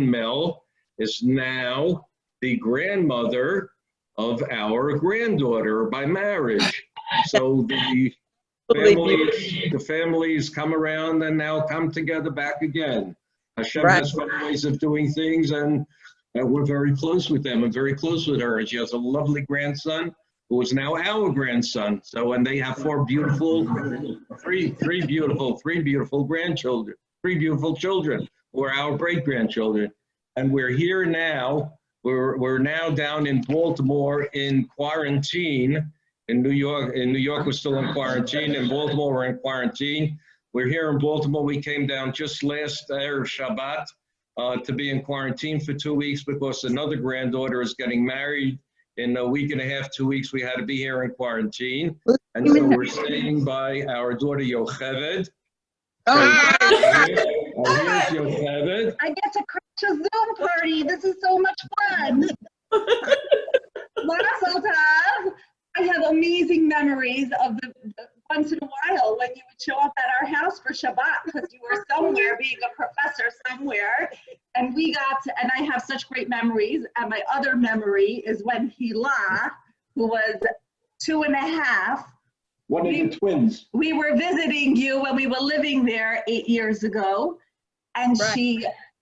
Mell is now the grandmother of our granddaughter by marriage. So the families come around and now come together back again. Hashem has fun ways of doing things, and we're very close with them and very close with her. And she has a lovely grandson who is now our grandson. So, and they have three beautiful grandchildren, 3 beautiful children who are our great-grandchildren. And we're here now. We're now down in Baltimore in quarantine. In New York, we're still in quarantine. In Baltimore, we're in quarantine. We're here in Baltimore. We came down just last Erev Shabbat to be in quarantine for 2 weeks because another granddaughter is getting married in a week and a half, 2 weeks. We had to be here in quarantine. And so we're staying by our daughter Yocheved. Here's Yocheved. I get to crash a Zoom party. This is so much fun. Mazel tov. I have amazing memories of the once in a while when you would show up at our house for Shabbat because you were somewhere being a professor somewhere, and and I have such great memories. And my other memory is when Hila, who was 2.5. One of the twins. We were visiting you when we were living there 8 years ago, and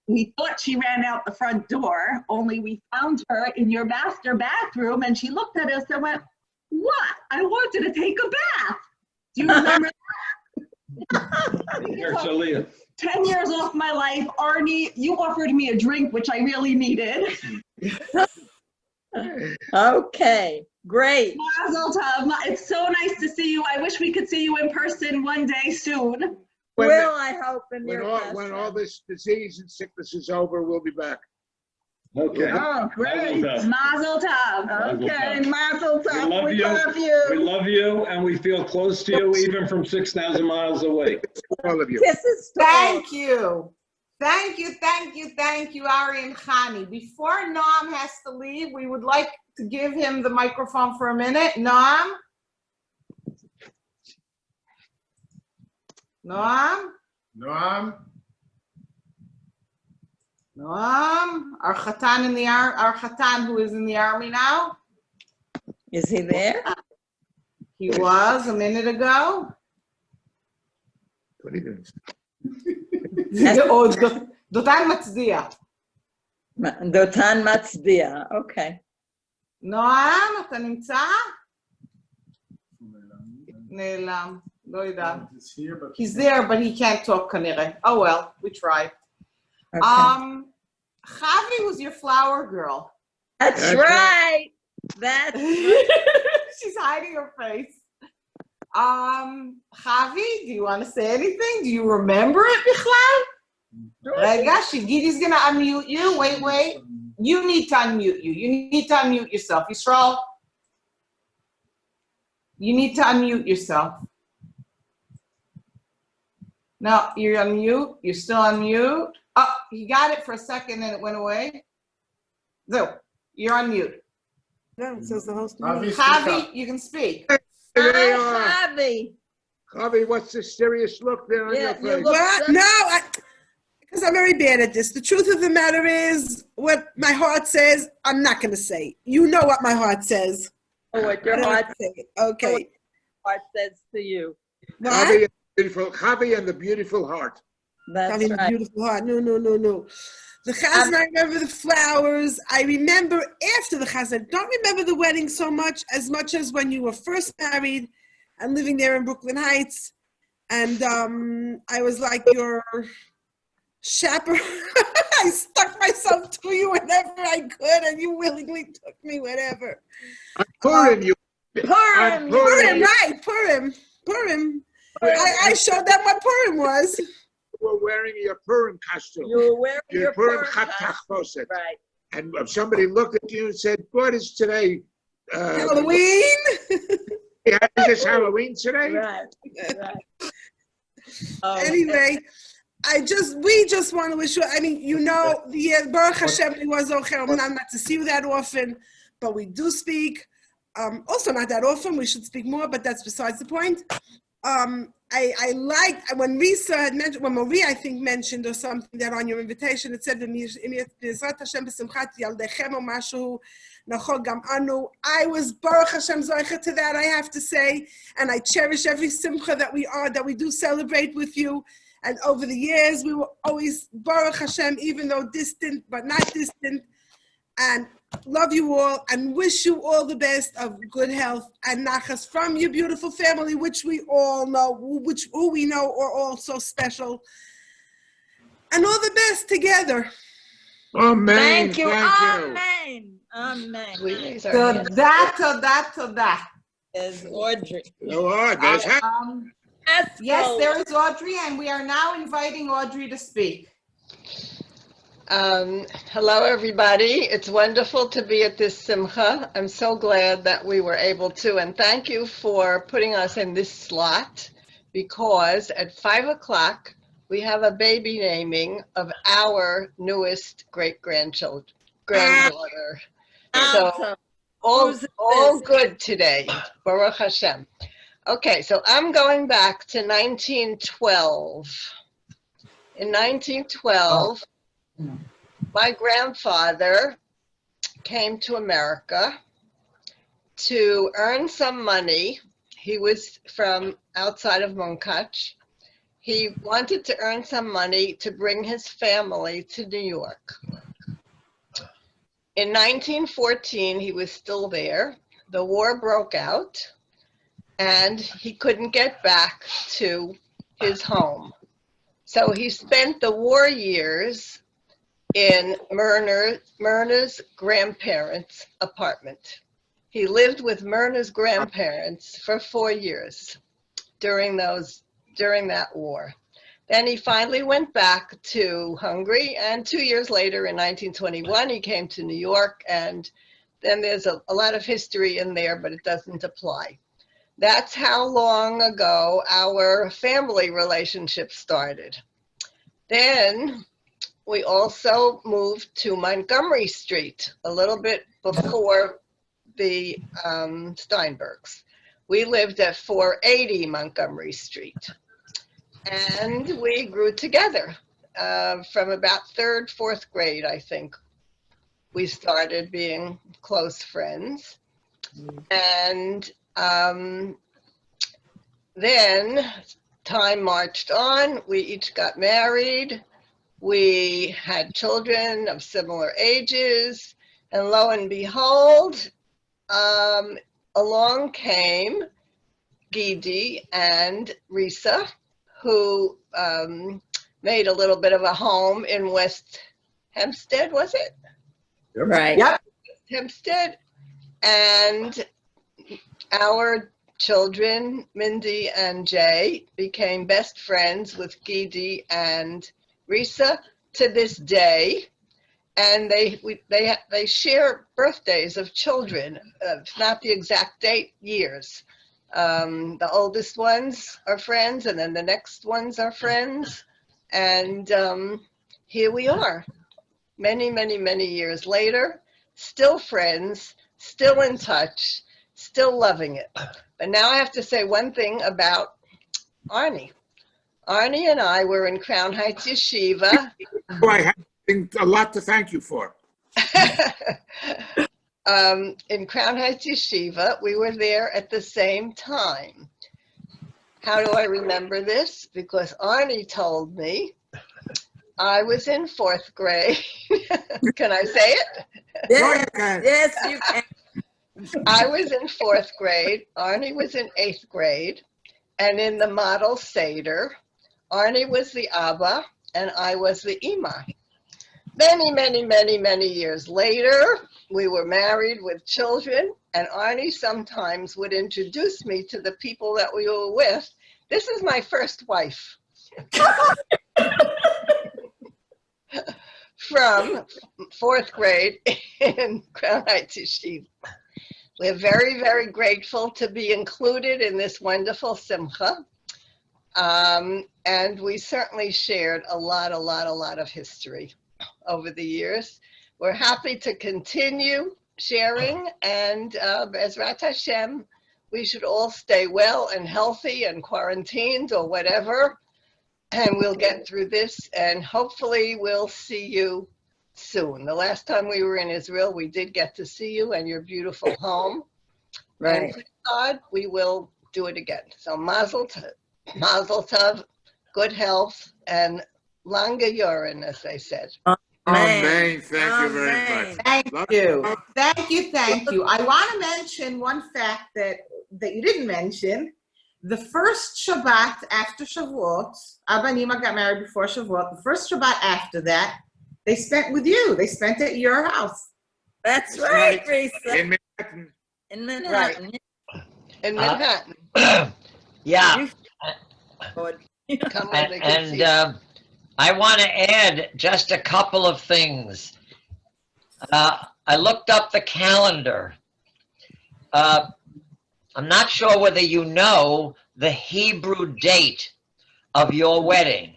we thought she ran out the front door, only we found her in your master bathroom, and she looked at us and went, "What? I wanted to take a bath." Do you remember that? 10 years off my life, Arnie, you offered me a drink, which I really needed. Okay, great. Mazel tov. It's so nice to see you. I wish we could see you in person one day soon. I hope when all this disease and sickness is over, we'll be back. Okay. Oh, great. Mazel tov. Okay, mazel tov. We love you. We love you, and we feel close to you, even from 6,000 miles away. All of you. Thank you. Thank you, Ari and Chani. Before Noam has to leave, we would like to give him the microphone for a minute. Noam? Noam, our Chatan who is in the army now. Is he there? He was a minute ago. 20 minutes. דותן מצדיע. דותן מצדיע, אוקיי. נועם, אתה נמצא? נעלם, לא יודעת. He's there, but he can't talk כנראה. Oh well, we tried. Okay. Chavi was your flower girl. That's right. That's right. She's hiding her face. Chavi, do you want to say anything? Do you remember it, Bichlal? Rega, Shigidi's gonna unmute you. Wait. You need to unmute you. You need to unmute yourself. Yisrael, you need to unmute yourself. No, you're on mute. You're still on mute. Oh, you got it for a second and it went away. So, you're on mute. No, it says the host. Chavi, you can speak. Chavi. Chavi, what's this serious look there on your face? Because I'm very bad at this. The truth of the matter is, what my heart says, I'm not going to say. You know what my heart says. Oh, what your heart says. Okay. What heart says to you. Chavi and the beautiful heart. That's right. Beautiful heart. No. The chazan, I remember the flowers. I remember after the chazan. Don't remember the wedding so much as when you were first married and living there in Brooklyn Heights. And I was like your chaperone. I stuck myself to you whenever I could, and you willingly took me whenever. Purim, you. Purim, right? Purim. I showed them what Purim was. You were wearing your Purim costume. You were wearing your Purim chatachposet. Right. And somebody looked at you and said, "What is today? Halloween." Is this Halloween today? Right. Anyway, we just want to wish you. I mean, the Baruch Hashem, we was okay. Not to see you that often, but we do speak. Also, not that often. We should speak more, but that's besides the point. I liked when Risa had mentioned, when Maria I think mentioned or something that on your invitation it said I was Baruch Hashem Zoicha to that, I have to say, and I cherish every simcha that we do celebrate with you. And over the years we were always Baruch Hashem, even though distant but not distant. And love you all and wish you all the best of good health and nachas from your beautiful family, which we all know, who we know are all so special. And all the best together. Amen. Thank you. Amen. Amen. Toda. There's Audrey. Yes, there is Audrey, and we are now inviting Audrey to speak. Hello, everybody. It's wonderful to be at this simcha. I'm so glad that we were able to, and thank you for putting us in this slot, because at 5 o'clock, we have a baby naming of our newest granddaughter. So all good today, Baruch Hashem. Okay, so I'm going back to 1912. In 1912, my grandfather came to America to earn some money. He was from outside of Munkach. He wanted to earn some money to bring his family to New York. In 1914, he was still there. The war broke out, and he couldn't get back to his home. So he spent the war years in Myrna's grandparents' apartment. He lived with Myrna's grandparents for 4 years during that war. Then he finally went back to Hungary, and 2 years later, in 1921, he came to New York, and then there's a lot of history in there, but it doesn't apply. That's how long ago our family relationship started. Then we also moved to Montgomery Street, a little bit before the Steinbergs. We lived at 480 Montgomery Street. And we grew together from about 3rd, 4th grade, I think. We started being close friends. And then time marched on. We each got married. We had children of similar ages. And lo and behold, along came Gidi and Risa, who made a little bit of a home in West Hempstead, was it? Right. Yep. Hempstead. And our children, Mindy and Jay, became best friends with Gidi and Risa to this day. And they share birthdays of children, not the exact date, years. The oldest ones are friends, and then the next ones are friends. And here we are, many, many, many years later, still friends, still in touch, still loving it. But now I have to say one thing about Arnie. Arnie and I were in Crown Heights Yeshiva. Oh, I have a lot to thank you for. In Crown Heights Yeshiva, we were there at the same time. How do I remember this? Because Arnie told me I was in 4th grade. Can I say it? Yes, yes, you can. I was in 4th grade. Arnie was in 8th grade. And in the model Seder, Arnie was the Abba and I was the Ima. Many, many, many, many years later, we were married with children, and Arnie sometimes would introduce me to the people that we were with. This is my first wife. From 4th grade in Crown Heights Yeshiva. We're very, very grateful to be included in this wonderful simcha. And we certainly shared a lot of history over the years. We're happy to continue sharing, and Bezrat Hashem, we should all stay well and healthy and quarantined or whatever, and we'll get through this, and hopefully we'll see you soon. The last time we were in Israel, we did get to see you and your beautiful home. Right. And thank God, we will do it again. So Mazel Tov, good health, and lange Yoren, as they said. Amen. Thank you very much. Thank you. Thank you. Thank you. I want to mention one fact that you didn't mention. The first Shabbat after Shavuot, Abba and Ima got married before Shavuot. The first Shabbat after that, they spent with you. They spent at your house. That's right, Risa. In Manhattan. In Manhattan. In Manhattan. Yeah. Come And I want to add just a couple of things. I looked up the calendar. I'm not sure whether you know the Hebrew date of your wedding.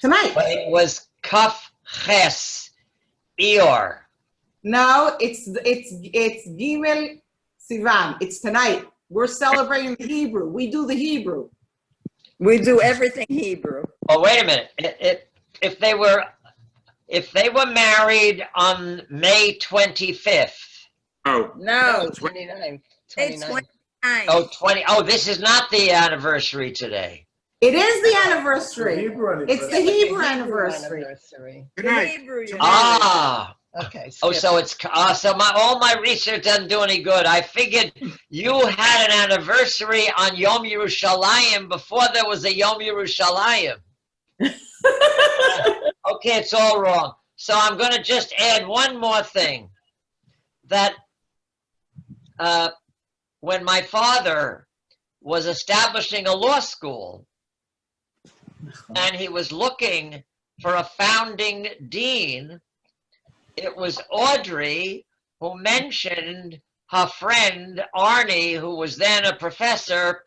Tonight. But it was Kaf Ches Iyar. No, it's Gimel Sivan. It's tonight. We're celebrating the Hebrew. We do the Hebrew. We do everything Hebrew. Oh, wait a minute. If they were married on May 25th. Oh. No. 29. It's 29. Oh, 20. Oh, this is not the anniversary today. It is the anniversary. Hebrew It's the Hebrew anniversary. Ah. Okay. Oh, so it's so all my research doesn't do any good. I figured you had an anniversary on Yom Yerushalayim before there was a Yom Yerushalayim. Okay, it's all wrong. So I'm going to just add one more thing. That when my father was establishing a law school, and he was looking for a founding dean, it was Audrey who mentioned her friend Arnie, who was then a professor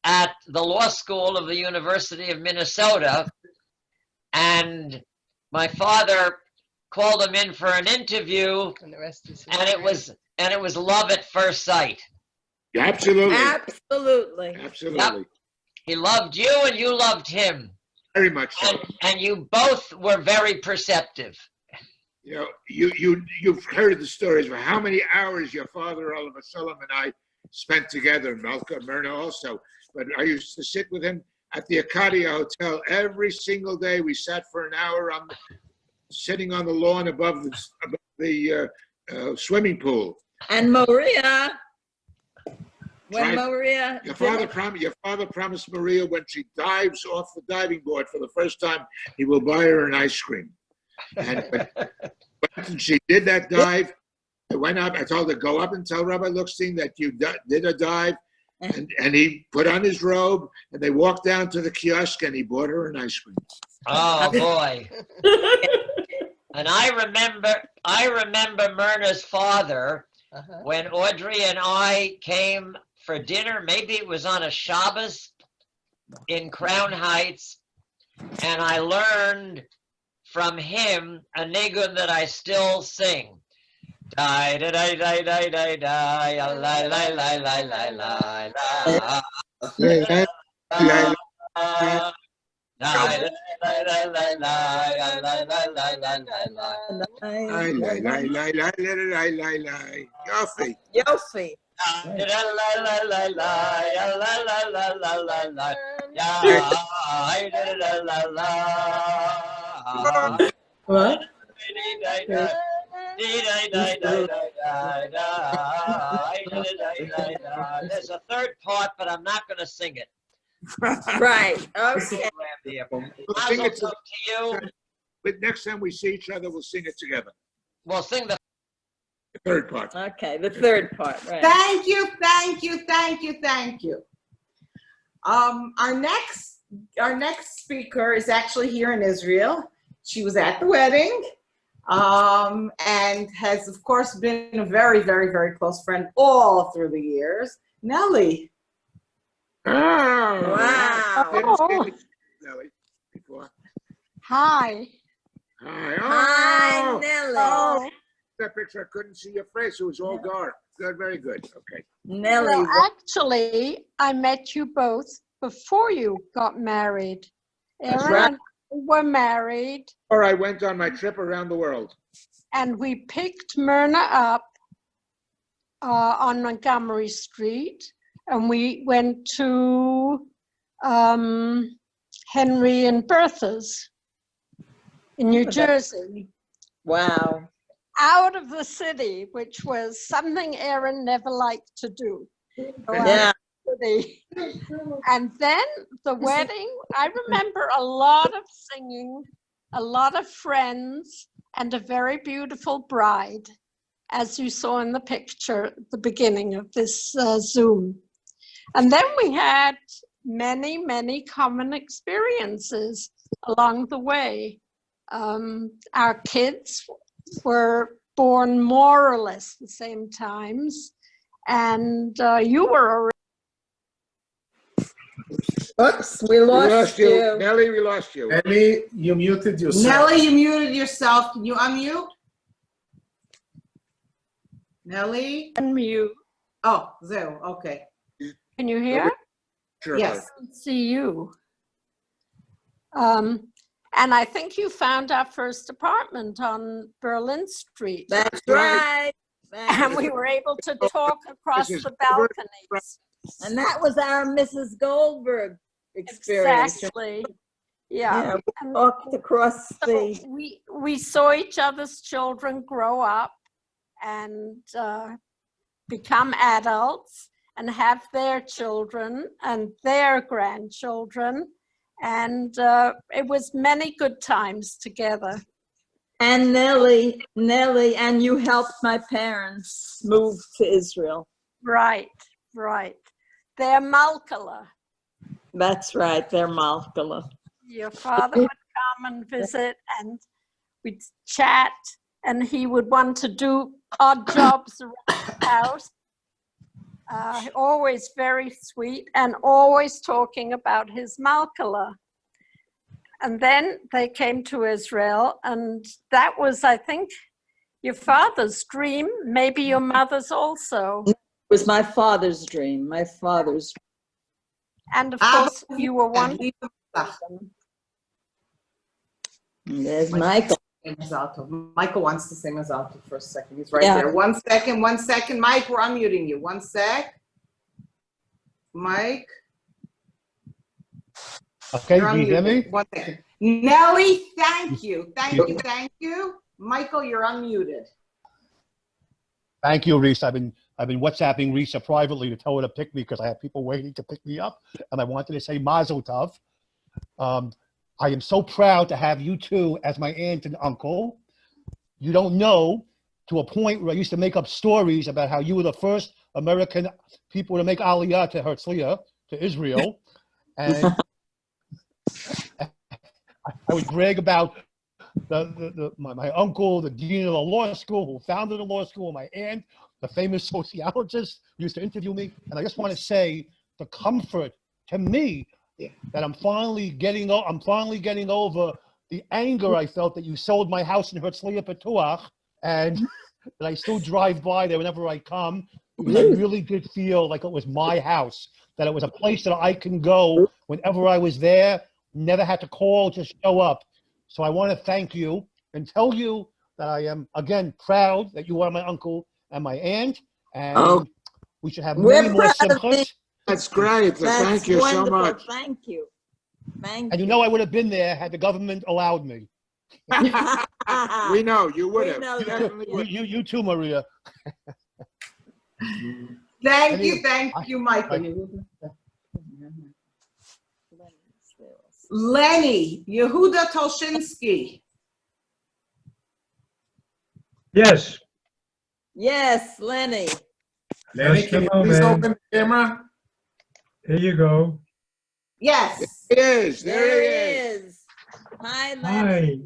at the law school of the University of Minnesota. And my father called him in for an interview, And the rest is and it was love at first sight. Absolutely. Absolutely. Absolutely. Yep. He loved you and you loved him. Very much so. And you both were very perceptive. You know, you've heard the stories of how many hours your father, Oliver Sullum, and I spent together, and Malka Myrna also. But I used to sit with him at the Acadia Hotel every single day. We sat for an hour sitting on the lawn above the swimming pool. And Maria, Your father promised Maria when she dives off the diving board for the first time, he will buy her an ice cream. And when she did that dive, I went up. I told her, go up and tell Rabbi Luxstein that you did a dive. And he put on his robe, and they walked down to the kiosk, and he bought her an ice cream. Oh boy! And I remember Myrna's father when Audrey and I came for dinner. Maybe it was on a Shabbos in Crown Heights, and I learned from him a nigun that I still sing. Die, die, die, die, die, die, die, la, la, la, la, la, la, la, la. Yofi. Yofi. What? There's a third part, but I'm not going to sing it. Right, okay. We'll sing it To you. But next time we see each other, we'll sing it together. We'll sing the third part. Okay, the third part, right. Thank you, thank you, thank you, thank you. Our next speaker is actually here in Israel. She was at the wedding, and has of course been a very, very, very close friend all through the years. Nellie. Wow. Nellie, before. Hi. Hi. Hi, Nellie. Oh. That picture, I couldn't see your face. It was all dark. Good, very good. Okay. Nellie. Well, actually, I met you both before you got married. That's Aaron right. and I were married, Or I went on my trip around the world. and we picked Myrna up on Montgomery Street, and we went to Henry and Bertha's in New Jersey. Wow. Out of the city, which was something Aaron never liked to do. Go out Yeah. of the city. And then the wedding, I remember a lot of singing, a lot of friends, and a very beautiful bride, as you saw in the picture at the beginning of this Zoom. And then we had many, many common experiences along the way. Our kids were born more or less the same times, and you were already. Oops, we lost you. Nellie, we lost you. Nellie, you muted yourself. Nellie, you muted yourself. Can you unmute? Nellie? Unmute. Oh, Zero. Okay. Can you hear? Sure. Yes. I don't see you. And I think you found our first apartment on Berlin Street. That's right. And we were able to talk across the balconies. And that was our Mrs. Goldberg experience. Exactly. Yeah. We walked across the. So we saw each other's children grow up and become adults and have their children and their grandchildren. And it was many good times together. And Nellie, and you helped my parents move to Israel. Right, right. They're Malkala. That's right, they're Malkala. Your father would come and visit, and we'd chat, and he would want to do odd jobs around the house. Always very sweet, and always talking about his Malkala. And then they came to Israel, and that was, I think, your father's dream, maybe your mother's also. It was my father's dream, And of course, you were one. There's Michael. Michael wants to say Mazalto for a second. He's right there. 1 second, 1 second. Mike, we're unmuting you. 1 sec. Mike. Okay, do you hear me? 1 second. Nellie, thank you. Thank you, thank you. Michael, you're unmuted. Thank you, Reese. I've been WhatsApping Reese privately to tell her to pick me because I have people waiting to pick me up, and I wanted to say Mazel Tov. I am so proud to have you two as my aunt and uncle. You don't know, to a point where I used to make up stories about how you were the first American people to make Aliyah to Herzliya, to Israel, and I would brag about my uncle, the dean of the law school, who founded the law school, my aunt, the famous sociologist who used to interview me. And I just want to say the comfort to me that I'm finally getting over the anger I felt that you sold my house in Herzliya Petuach, and that I still drive by there whenever I come, because I really did feel like it was my house, that it was a place that I can go whenever I was there, never had to call, just show up. So I want to thank you and tell you that I am, again, proud that you are my uncle and my aunt, and we should have many more simchas. That's great. Thank you so much. Thank you. And you know I would have been there had the government allowed me. We know, you would have. know You that. definitely would. You too, Maria. Thank you, Michael. Lenny, Yehuda Tolshinsky. Yes, Lenny. Lenny, can you please open the camera? Here you go. Yes. There he is. There he is. Hi, Lenny.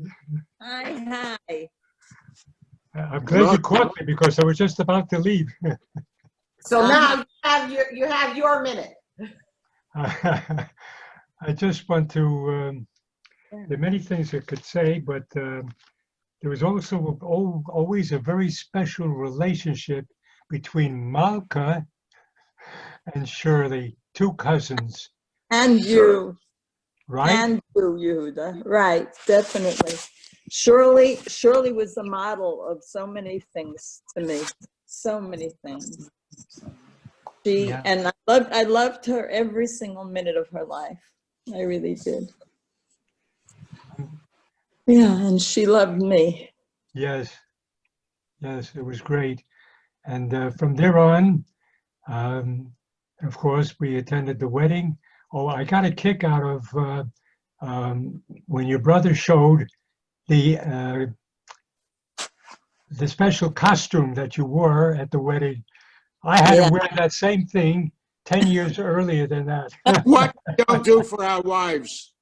Hi. I'm glad you caught me because I was just about to leave. So now you have your minute. I just want to, there are many things I could say, but there was also always a very special relationship between Malka and Shirley, two cousins. And you. Right? And you, Yehuda. Right, definitely. Shirley was the model of so many things to me. So many things. And I loved her every single minute of her life. I really did. Yeah, and she loved me. Yes, it was great. And from there on, of course, we attended the wedding. Oh, I got a kick out of when your brother showed the special costume that you wore at the wedding. I had to wear that same thing 10 years earlier than that. What we don't do for our wives.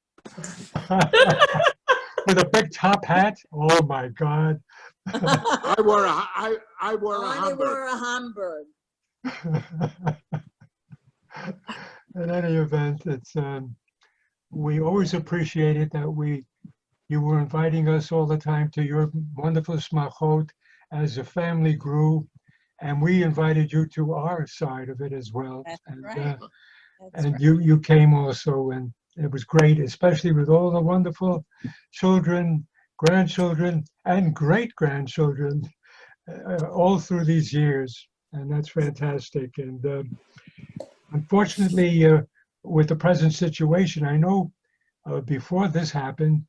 With a big top hat. Oh my God. I wore a Hamburg. In any event, it's we always appreciated that you were inviting us all the time to your wonderful smachot as the family grew, and we invited you to our side of it as well. And you came also, and it was great, especially with all the wonderful children, grandchildren, and great-grandchildren all through these years, and that's fantastic. And unfortunately, with the present situation, I know before this happened,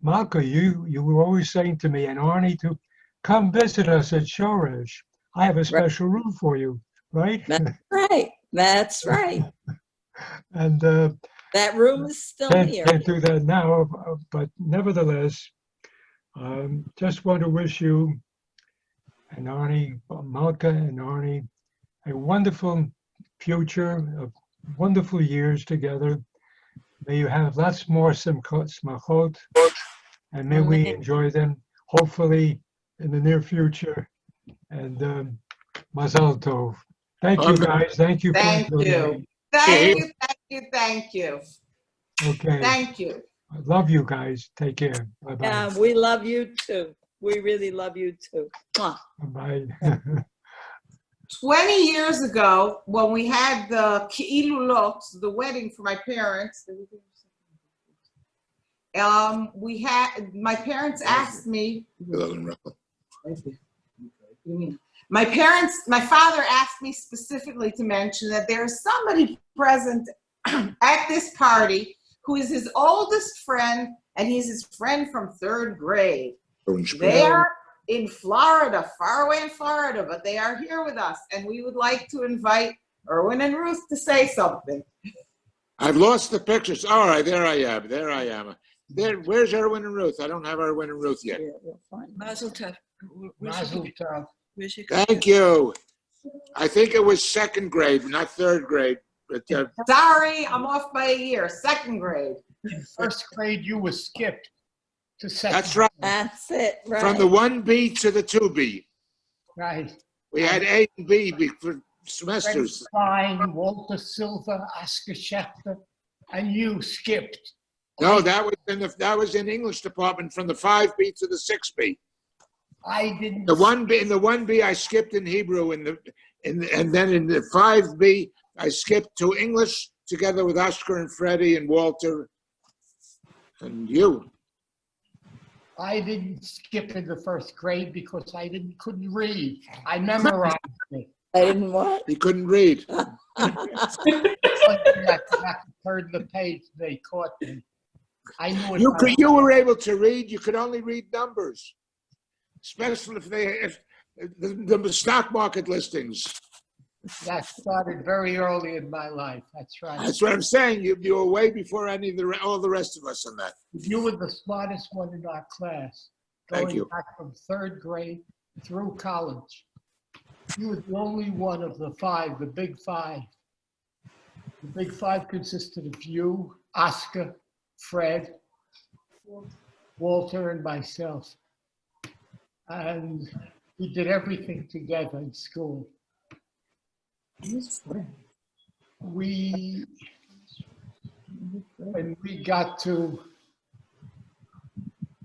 Malka, you were always saying to me and Arnie to come visit us at Shoresh. I have a special room for you, right? That's right. And that room is still here. Can't do that now, but nevertheless, just want to wish you and Arnie, Malka and Arnie, a wonderful future, of wonderful years together. May you have lots more smachot, and may we enjoy them, hopefully, in the near future. And Mazal Tov. Thank you, guys. Thank you. Thank you. Okay. Thank you. I love you guys. Take care. Bye-bye. Yeah, we love you too. We really love you too. Bye. 20 years ago, when we had the Ki'ilulot, the wedding for my parents, my parents asked me, my father asked me specifically to mention that there is somebody present at this party who is his oldest friend, and he's his friend from 3rd grade. They are in Florida, far away in Florida, but they are here with us, and we would like to invite Erwin and Ruth to say something. I've lost the pictures. All right, there I am. Where's Erwin and Ruth? I don't have Erwin and Ruth yet. Mazel tov. Mazel tov. Thank you. I think it was 2nd grade, not 3rd grade. But, sorry, I'm off by a year. 2nd grade. In 1st grade, you were skipped to 2nd. That's right. That's it. Right. From the 1B to the 2B. Right. We had A and B for semesters. Fine, Walter Silver, Oscar Schechter, and you skipped. No, that was in English department from the 5B to the 6B. I didn't. The 1B in the 1B I skipped in Hebrew, and then in the 5B I skipped to English together with Oscar and Freddie and Walter and you. I didn't skip in the 1st grade because I couldn't read. I memorized it. I didn't what? He couldn't read. I had to turn the page. They caught me. I knew it. You were able to read. You could only read numbers, especially if the stock market listings. That started very early in my life. That's right. That's what I'm saying. You were way before all the rest of us on that. You were the smartest one in our class, Thank going you. back from 3rd grade through college. You were the only one of the 5, the big 5. The big 5 consisted of you, Oscar, Fred, Walter, and myself. And we did everything together in school. When we got to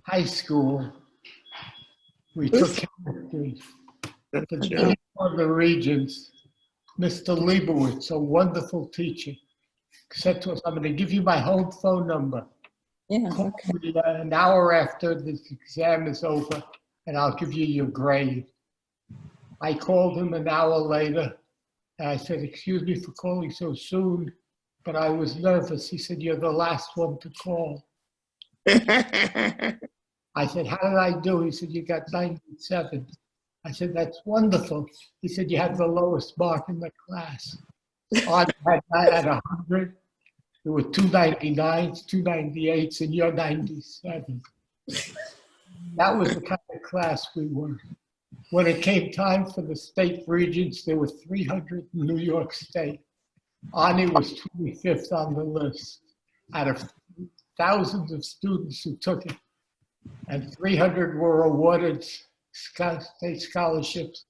high school, we took chemistry. The dean of the Regents, Mr. Leibowitz, a wonderful teacher, said to us, I'm going to give you my home phone number. Yeah, Call me an hour after this exam is over, and I'll give you your grade. I called him an hour later, and I said, excuse me for calling so soon, but I was nervous. He said, you're the last one to call. I said, how did I do? He said, you got 97. I said, that's wonderful. He said, you had the lowest mark in the class. I had 100. There were 299s, 298s, and you're 97. That was the kind of class we were. When it came time for the state regents, there were 300 in New York State. Ani was 25th on the list out of thousands of students who took it. And 300 were awarded state scholarships.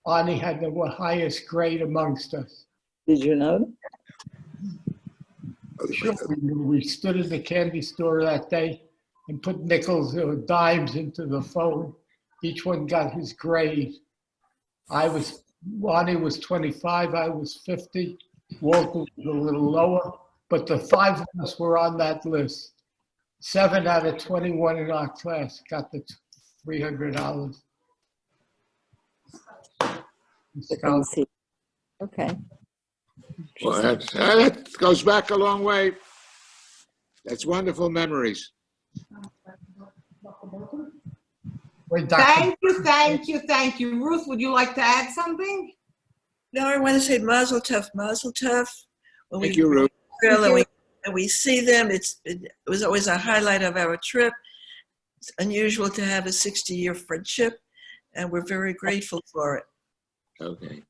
Ani had the highest grade amongst us. Did you know? Sure, we stood in the candy store that day and put nickels or dimes into the phone. Each one got his grade. Ani was 25, I was 50. Walter was a little lower, but the 5 of us were on that list. 7 out of 21 in our class got the $300. Okay. Well, that goes back a long way. That's wonderful memories. Thank you, thank you. Ruth, would you like to add something? No, I want to say Mazel Tov, Mazel Tov. When Thank you, Ruth. And we see them, it was always a highlight of our trip. It's unusual to have a 60-year friendship, and we're very grateful for it. Okay.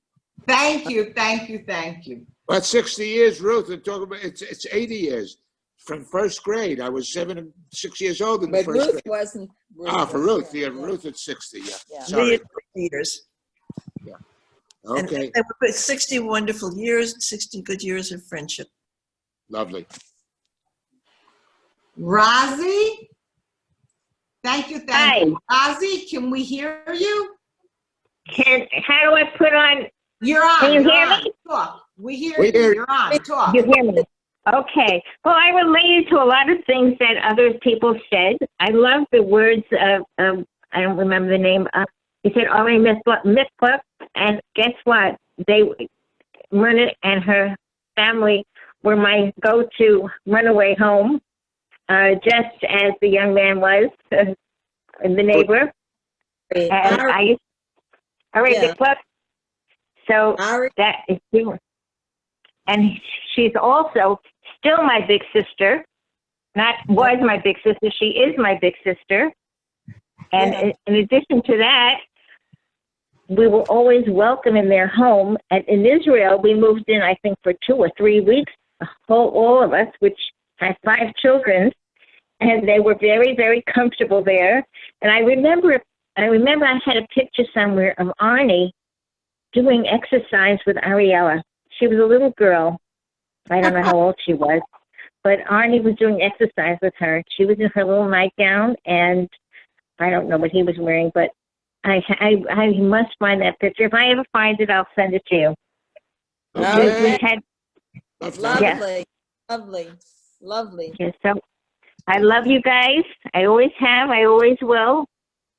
Thank you, thank you, thank you. But 60 years, Ruth, and talk about it's 80 years from 1st grade. I was 6 years old in the But 1st Ruth grade. wasn't. For Ruth, yeah, Ruth at 60, yeah. Yeah. Sorry. Years. Yeah. And Okay, they were 60 wonderful years, 60 good years of friendship. lovely. Razi? Thank you, thank you. Razi, can we hear you? How do I put on? You're on. Can you you're hear on. me? Talk. We hear We you. hear you. You're on. Talk. You hear me? Okay. Well, I related to a lot of things that other people said. I love the words of I don't remember the name. He said Ari Mitzvah, and guess what? Myrna and her family were my go-to runaway home, just as the young man was, the neighbor. And I Ari Mitzvah. So that is, and she's also still my big sister. Was my big sister. She is my big sister. And in addition to that, we were always welcome in their home. And in Israel, we moved in, I think, for 2 or 3 weeks, all of us, which had 5 children, and they were very, very comfortable there. And I remember I had a picture somewhere of Arnie doing exercise with Ariella. She was a little girl. I don't know how old she was, but Arnie was doing exercise with her. She was in her little nightgown, and I don't know what he was wearing, but I must find that picture. If I ever find it, I'll send it to you. Okay. We had, Lovely, lovely, lovely. yeah, so I love you guys. I always have. I always will.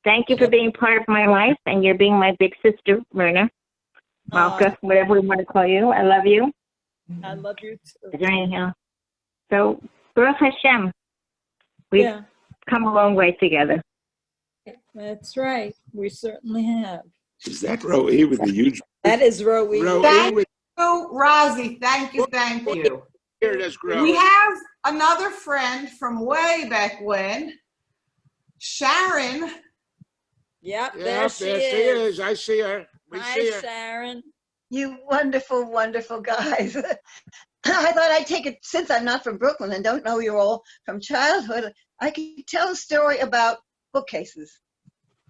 Thank you for being part of my life, and you're being my big sister, Myrna. Malka, whatever we want to call you. I love you. I love you too. Is there anything else? So, Baruch Hashem. We've Yeah. come a long way together. That's right. We certainly have. Is that row E with the huge? That is row E. Row E Thank with you, Rosie. Thank you, thank you. here it is growing. We have another friend from way back when, Sharon. Yep, Yeah, there she is. I see her. We Hi, see her. Sharon. You wonderful, wonderful guys. I thought I'd take it, since I'm not from Brooklyn and don't know you all from childhood, I could tell a story about bookcases.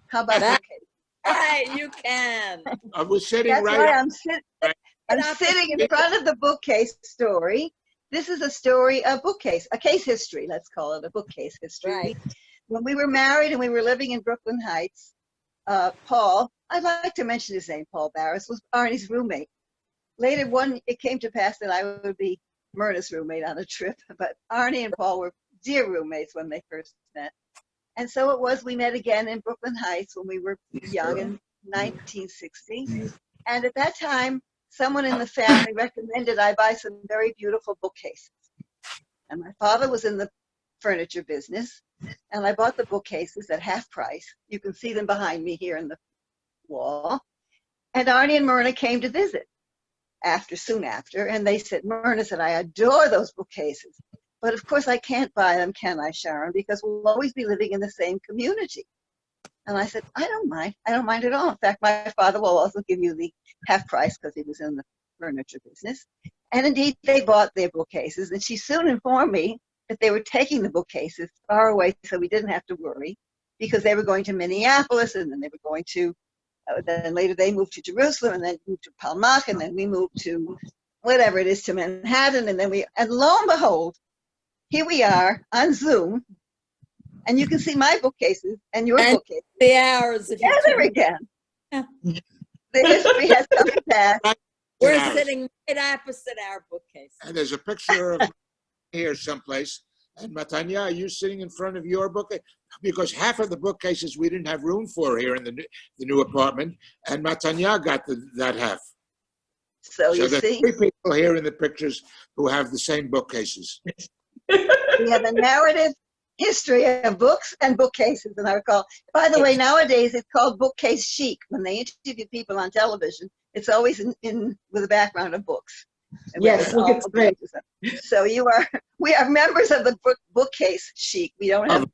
How about That- bookcases? Hey, you can. I was sitting That's right. why right. I'm sitting in front of the bookcase story. This is a story, a bookcase, a case history, let's call it a bookcase history. Right. When we were married and we were living in Brooklyn Heights, Paul, I'd like to mention his name, Paul Barris, was Arnie's roommate. Later, it came to pass that I would be Myrna's roommate on a trip, but Arnie and Paul were dear roommates when they first met. And so it was, we met again in Brooklyn Heights when we were young in 1960. And at that time, someone in the family recommended I buy some very beautiful bookcases. And my father was in the furniture business, and I bought the bookcases at half price. You can see them behind me here in the wall. And Arnie and Myrna came to visit soon after, and they said, Myrna said, I adore those bookcases. But of course I can't buy them, can I, Sharon? Because we'll always be living in the same community. And I said, I don't mind. I don't mind at all. In fact, my father will also give you the half price because he was in the furniture business. And indeed, they bought their bookcases. And she soon informed me that they were taking the bookcases far away so we didn't have to worry, because they were going to Minneapolis, and then they were going to, then later they moved to Jerusalem, and then moved to Palmach, and then we moved to whatever it is, to Manhattan. And lo and behold, here we are on Zoom, and you can see my bookcases and your bookcases. The hours together again. The history has come to pass. We're Hours. sitting right opposite our bookcase. And there's a picture of here someplace. And Matanya, are you sitting in front of your bookcase? Because half of the bookcases we didn't have room for here in the new apartment, and Matanya got that half. So you there's see, 3 people here in the pictures who have the same bookcases. we have a narrative history of books and bookcases, and I recall. By the way, nowadays it's called bookcase chic. When they interview people on television, it's always in with a background of books. Yes, look, it's great. So we are members of the bookcase chic. We don't have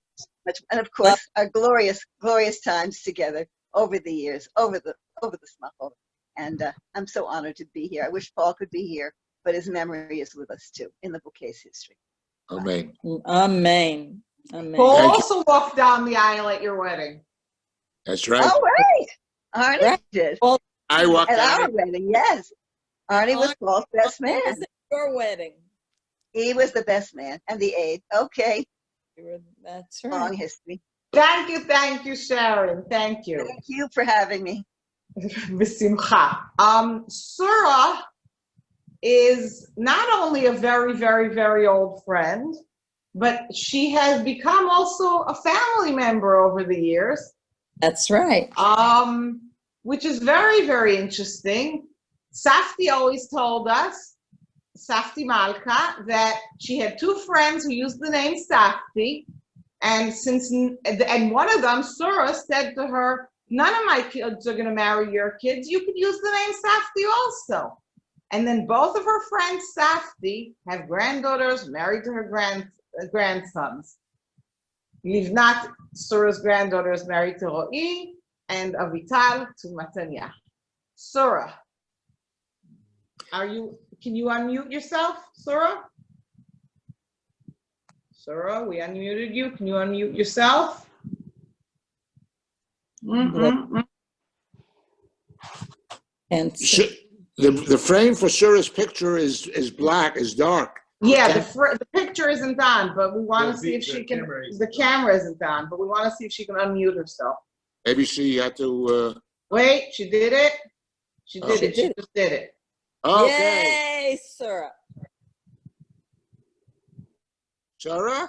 much, and of course, our glorious times together over the years, over the smachot. And I'm so honored to be here. I wish Paul could be here, but his memory is with us too in the bookcase history. Amen. Amen. Amen. Paul also walked down the aisle at your wedding. That's right. Oh, right. Arnie did. I walked at down our wedding, yes. Arnie was Paul's best man. Was at your wedding. He was the best man and the aide. Okay. That's right. Long history. Thank you, Sharon. Thank you. Thank you for having me. B'simcha. Surah is not only a very, very, very old friend, but she has become also a family member over the years. That's right. Which is very, very interesting. Safti always told us, Safti Malka, that she had 2 friends who used the name Safti, and one of them, Surah, said to her, none of my kids are going to marry your kids. You could use the name Safti also. And then both of her friends, Safti, have granddaughters married to her grandsons. Livnat, Surah's granddaughter, is married to Ro'i, and Avital to Matanya. Surah, can you unmute yourself, Surah? Surah, we unmuted you. Can you unmute yourself? And the frame for Surah's picture is black, is dark. Yeah, the picture isn't on, but we want to see if she can. The camera isn't on, but we want to see if she can unmute herself. Maybe she had to. Wait, she did it. She did it. She just did it. Okay. Yay, Surah. Surah?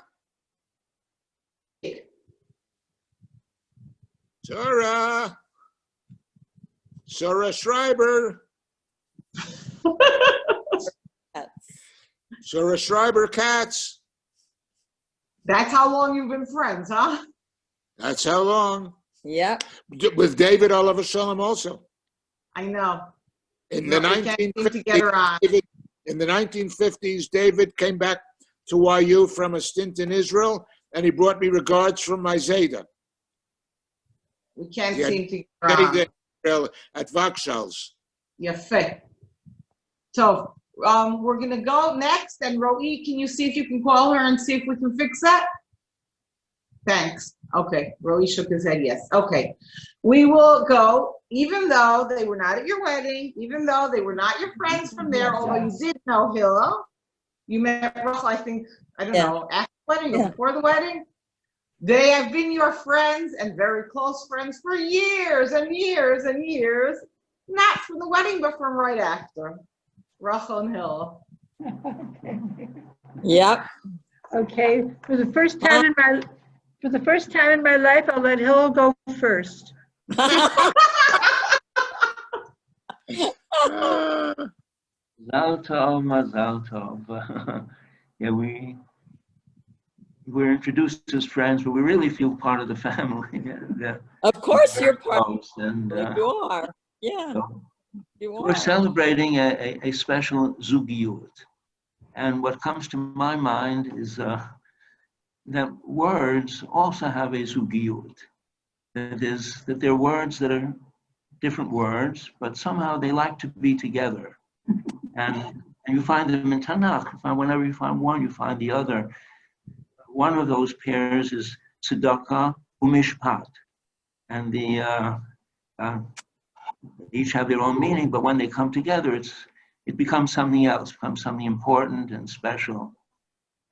Surah? Surah Schreiber? Surah Schreiber Katz? That's how long you've been friends, huh? That's how long. Yeah. With David Oliver Shalom also. I know. In the No, we can't seem to get her on. 1950s, in the 1950s, David came back to YU from a stint in Israel, and he brought me regards from my Zayda. We can't He had seem to get her on. Zayda in Israel at Vakshals. Yafeh. So we're gonna go next, and Roe, can you see if you can call her and see if we can fix that? Thanks. Okay, Roe shook his head yes. Okay, we will go, even though they were not at your wedding, even though they were not your friends from there, although you did know Hillel. You met Rachel, I think, I don't know, after the wedding or before the wedding. They have been your friends and very close friends for years and years and years, not from the wedding, but from right after. Rachel and Hillel. Yep. Okay, for the first time in my life, I'll let Hillel go first. Mazal tov, mazal tov. Yeah, we're introduced as friends, but we really feel part of the family. Of course you're part close, and you are. Yeah. so You we're are. celebrating a special zugiyut. And what comes to my mind is that words also have a zugiyut. That is, that they're words that are different words, but somehow they like to be together. And you find them in Tanakh. Whenever you find one, you find the other. One of those pairs is tzedakah umishpat. And each have their own meaning, but when they come together, it becomes something else, becomes something important and special.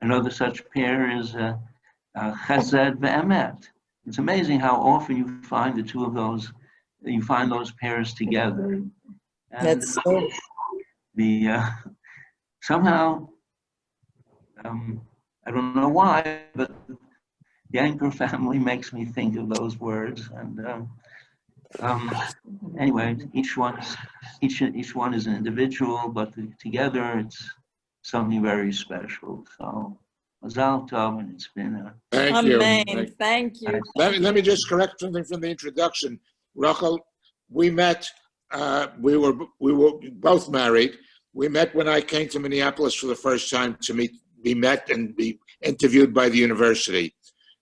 Another such pair is chesed ve'emet. It's amazing how often you find the two of those, you find those pairs together. And That's so. Somehow, I don't know why, but the Enker family makes me think of those words. And anyway, each one is an individual, but together it's something very special. So, Mazal Tov, and it's been a Thank you. Thank you. Let me just correct something from the introduction. Rachel, we met, we were both married. We met when I came to Minneapolis for the first time to be met and be interviewed by the university.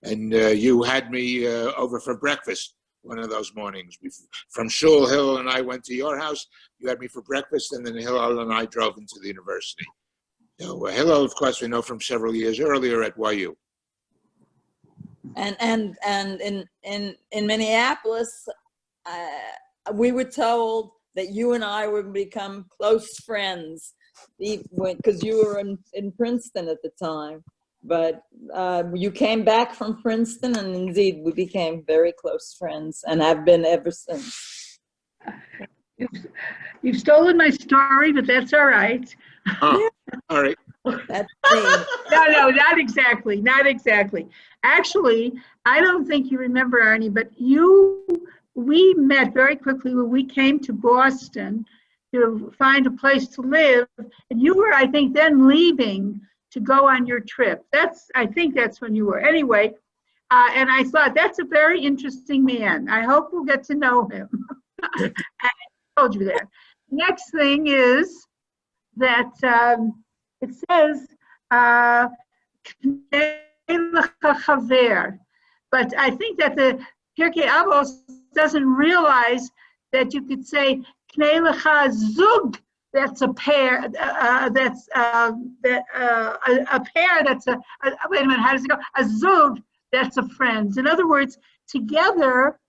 And you had me over for breakfast one of those mornings. From Shul, Hillel and I went to your house. You had me for breakfast, and then Hillel and I drove into the university. So Hillel, of course, we know from several years earlier at YU. And in Minneapolis, we were told that you and I would become close friends, because you were in Princeton at the time. But you came back from Princeton, and indeed we became very close friends and have been ever since. You've stolen my story, but that's all right. Oh, all right. That's me. No, not exactly. Not exactly. Actually, I don't think you remember, Arnie, but we met very quickly when we came to Boston to find a place to live. And you were, I think, then leaving to go on your trip. I think that's when you were. Anyway, and I thought, that's a very interesting man. I hope we'll get to know him. I told you that. Next thing is that it says, but I think that the Pirkei Avos doesn't realize that you could say Knei Lecha Zug. That's a pair. That's a pair. That's a wait a minute. How does it go? A zug. That's a friends. In other words, together,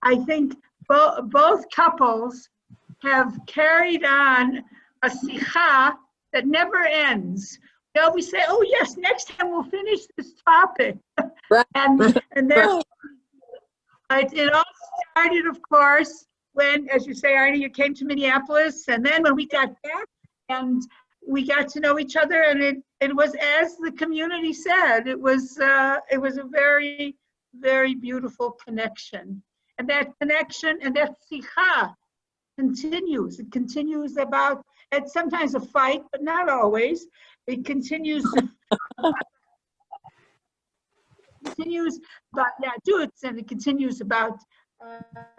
I think both couples have carried on a sikha that never ends. They always say, "Oh yes, next time we'll finish this topic." Right. And then it all started, of course, when, as you say, Arnie, you came to Minneapolis, and then when we got back and we got to know each other, and it was, as the community said, it was a very, very beautiful connection. And that connection and that sikha continues. It continues about, it's sometimes a fight, but not always. It continues. continues about Yahdut, and it continues about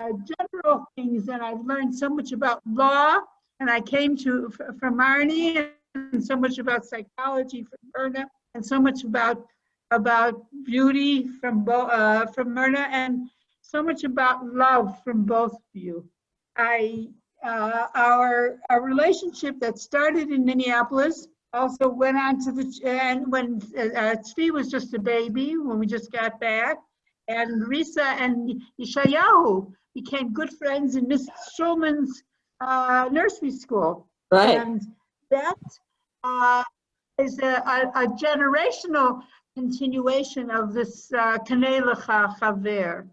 general things. And I've learned so much about law, and I came to from Marnie, and so much about psychology from Myrna, and so much about beauty from Myrna, and so much about love from both of you. Our relationship that started in Minneapolis also went on to and when Tzvi was just a baby, when we just got back, and Risa and Yeshayahu became good friends in Mrs. Schulman's nursery school. Right. And that is a generational continuation of this Kanei Lecha Chaver.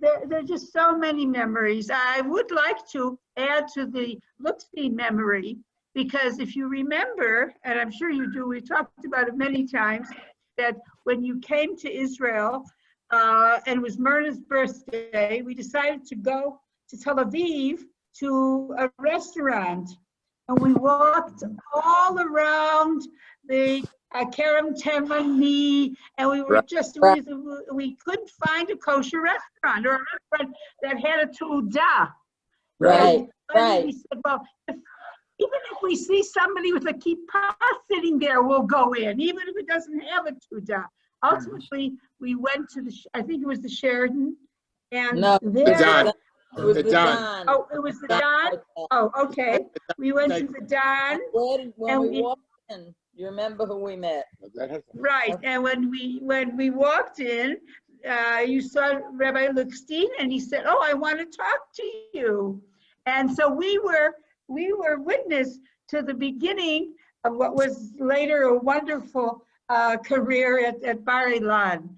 There are just so many memories. I would like to add to the Luxi memory, because if you remember, and I'm sure you do, we talked about it many times, that when you came to Israel, and it was Myrna's birthday, we decided to go to Tel Aviv to a restaurant. And we walked all around the Kerem Temani, and we were just, we couldn't find a kosher restaurant or a restaurant that had a tu'udah. Right, right. We said, well, even if we see somebody with a kippah sitting there, we'll go in, even if it doesn't have a tu'udah. Ultimately, we went to I think it was the Sheraton, and No, the Don. It was The the Don. Don. Oh, it was the Don? Oh, okay. We went to the Don. When we walked in, you remember who we met? Right, and when we walked in, you saw Rabbi Lichstein, and he said, "Oh, I want to talk to you." And so we were witness to the beginning of what was later a wonderful career at Bar Ilan.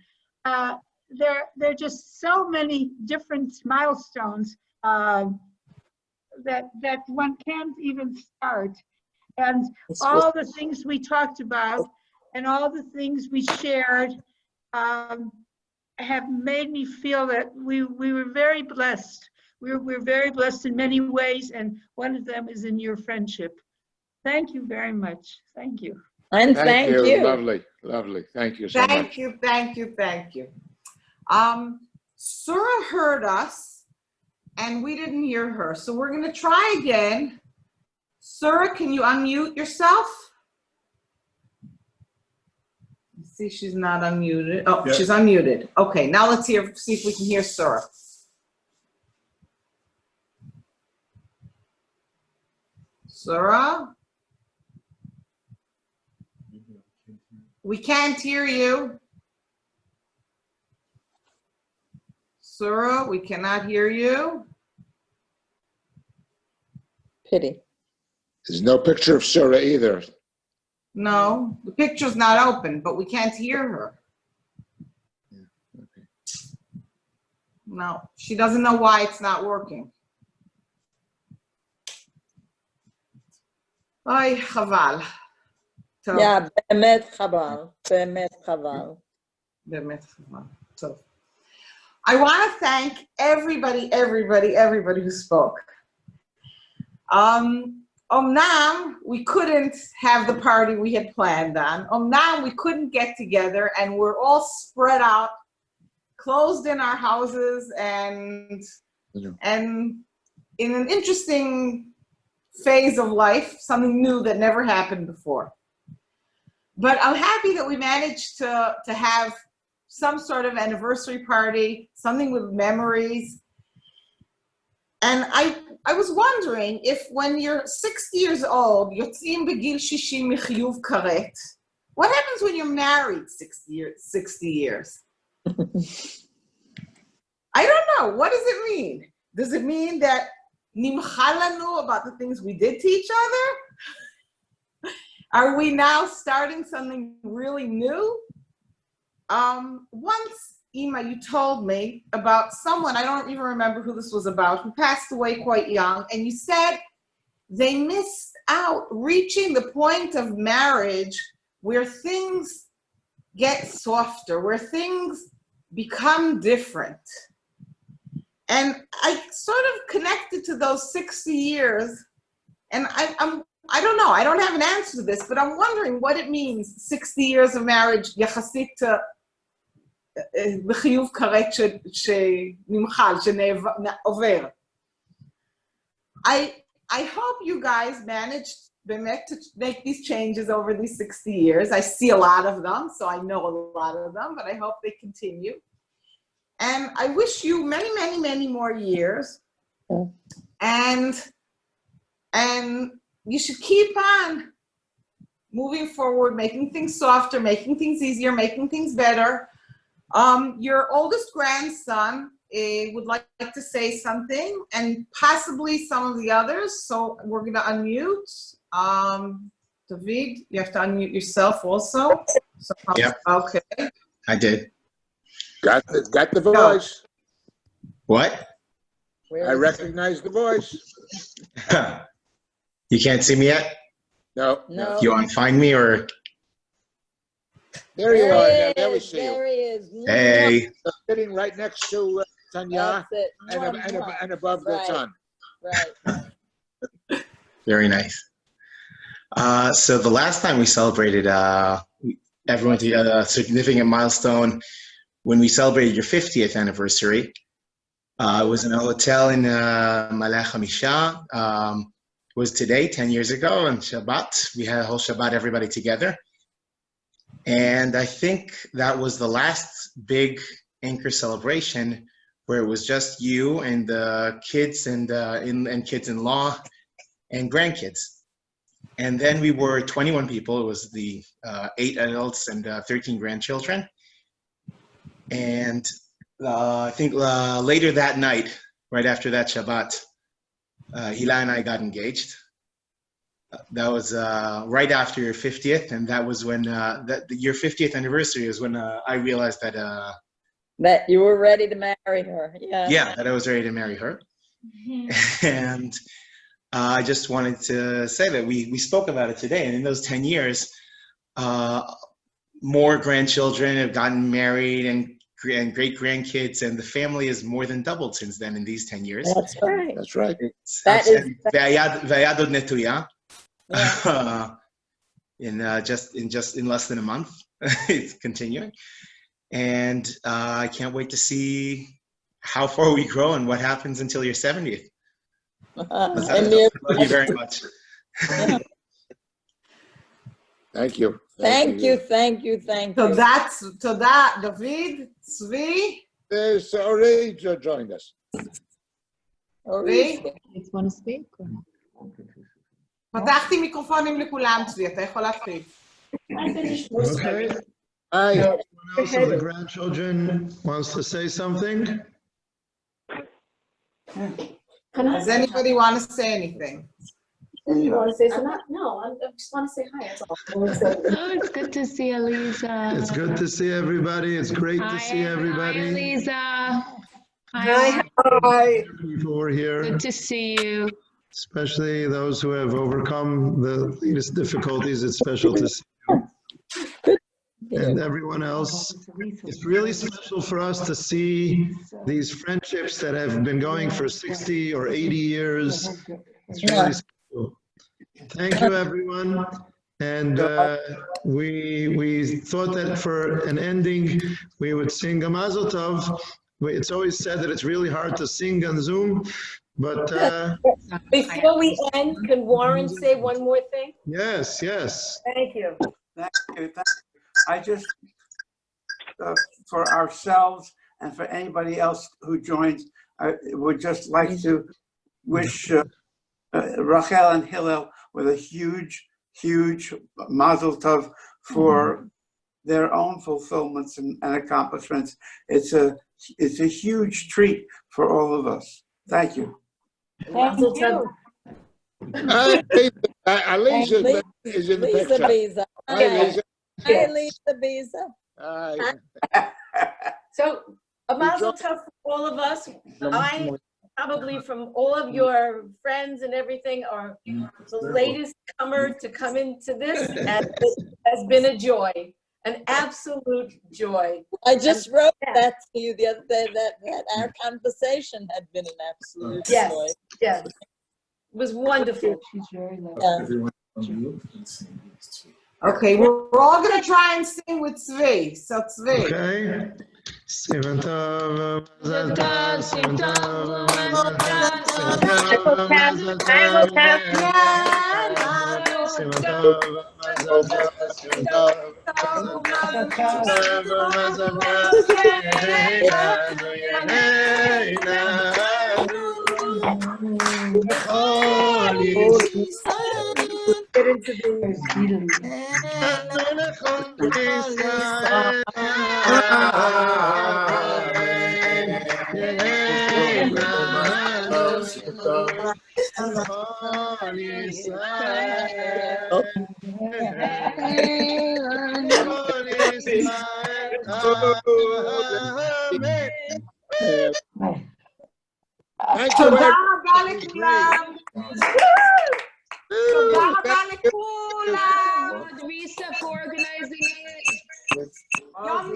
There are just so many different milestones that one can't even start. And all the things we talked about and all the things we shared have made me feel that we were very blessed. We're very blessed in many ways, and one of them is in your friendship. Thank you very much. Thank you. And thank you. Lovely, lovely. Thank you so much. Thank you, thank you, thank you. Surah heard us, and we didn't hear her, so we're going to try again. Surah, can you unmute yourself? See, she's not unmuted. Oh, Yeah. She's unmuted. Okay, now let's see if we can hear Surah. Surah? We can't hear you. Surah, we cannot hear you. Pity. There's no picture of Surah either. No, the picture's not open, but we can't hear her. No, she doesn't know why it's not working. Ay, chaval. Yeah, באמת חבל. באמת חבל. באמת חבל. So, I want to thank everybody who spoke. Omnam, we couldn't have the party we had planned on. Omnam, we couldn't get together, and we're all spread out, closed in our houses, and in an interesting phase of life, something new that never happened before. But I'm happy that we managed to have some sort of anniversary party, something with memories. And I was wondering if when you're 60 years old, yotzim begil shishim mechiyuv karet, what happens when you're married 60 years? I don't know. What does it mean? Does it mean that nimchalanu about the things we did to each other? Are we now starting something really new? Once, Ima, you told me about someone, I don't even remember who this was about, who passed away quite young, and you said they missed out reaching the point of marriage where things get softer, where things become different. And I sort of connected to those 60 years, and I don't know, I don't have an answer to this, but I'm wondering what it means, 60 years of marriage, yachasit to בחיוב כרת שנמחל, שעובר. I hope you guys managed באמת to make these changes over these 60 years. I see a lot of them, so I know a lot of them, but I hope they continue. And I wish you many, many, many more years. And you should keep on moving forward, making things softer, making things easier, making things better. Your oldest grandson would like to say something, and possibly some of the others. So we're going to unmute. David, you have to unmute yourself also. So, yep. Okay. I did. Got the voice. What? I recognize the voice. You can't see me yet? No. You want to find me or? There you are. Now, there we see There you. he is. Hey. Sitting right next to Tanya and above the sun. Right. Very nice. So the last time we celebrated, everyone to a significant milestone when we celebrated your 50th anniversary. It was in a hotel in Malach HaMisha. It was today, 10 years ago, on Shabbat. We had a whole Shabbat, everybody together. And I think that was the last big Enker celebration where it was just you and the kids and kids-in-law and grandkids. And then we were 21 people. It was the 8 adults and 13 grandchildren. And I think later that night, right after that Shabbat, Hila and I got engaged. That was right after your 50th, and that was when your 50th anniversary is when I realized that that you were ready to marry her. Yeah, that I was ready to marry her. And I just wanted to say that we spoke about it today, and in those 10 years, more grandchildren have gotten married and great grandkids, and the family has more than doubled since then in these 10 years. That's right. That's right. V'ayad od netuya. In less than a month, it's continuing, and I can't wait to see how far we grow and what happens until your 70th. Love you very much. Thank you. Thank you. So that's David, Tzvi. There's Ori joined us. Ori? It's want to speak? פתחתי מיקרופונים לכולם, צבי, אתה יכול להתחיל. Okay. Hi. Anyone else of the grandchildren wants to say something? Does anybody want to say anything? You want to say something? No, I just want to say hi. That's all. Oh, it's good to see Eliza. It's good to see everybody. It's great to see everybody. Hi, Eliza. Hi. People were here. Good to see you. Especially those who have overcome the latest difficulties. It's special to see you. And everyone else. It's really special for us to see these friendships that have been going for 60 or 80 years. It's really special. Thank you, everyone. And we thought that for an ending, we would sing a Mazel Tov. It's always said that it's really hard to sing on Zoom, but before we end, can Warren say one more thing? yes. Thank you. Thank you. I just, for ourselves and for anybody else who joins, I would just like to wish Rachel and Hillel with a huge Mazel Tov for their own fulfillments and accomplishments. It's a huge treat for all of us. Thank you. Mazel Tov. Aliza is in the picture. Lisa. Hi, Lisa. Hi, Lisa Biza. Hi. So a Mazel Tov for all of us. I probably from all of your friends and everything are the latest comer to come into this, and it has been a joy, an absolute joy. I just wrote that to you the other day, that our conversation had been an absolute joy. Yes. It was wonderful. She's very Okay, we're all going to try and sing with Tzvi. So Tzvi. Okay. Sivan Tov, Mazel Tov, Sivan Tov, Mazel Tov, Sivan Tov, Mazel Tov, Sivan Tov, Mazel Tov, Yeheinu, Yeheinu, B'chol Yisrael. Thank you, תודה everybody. רבה לכולם. תודה רבה לכולם. Risa for organizing it. יום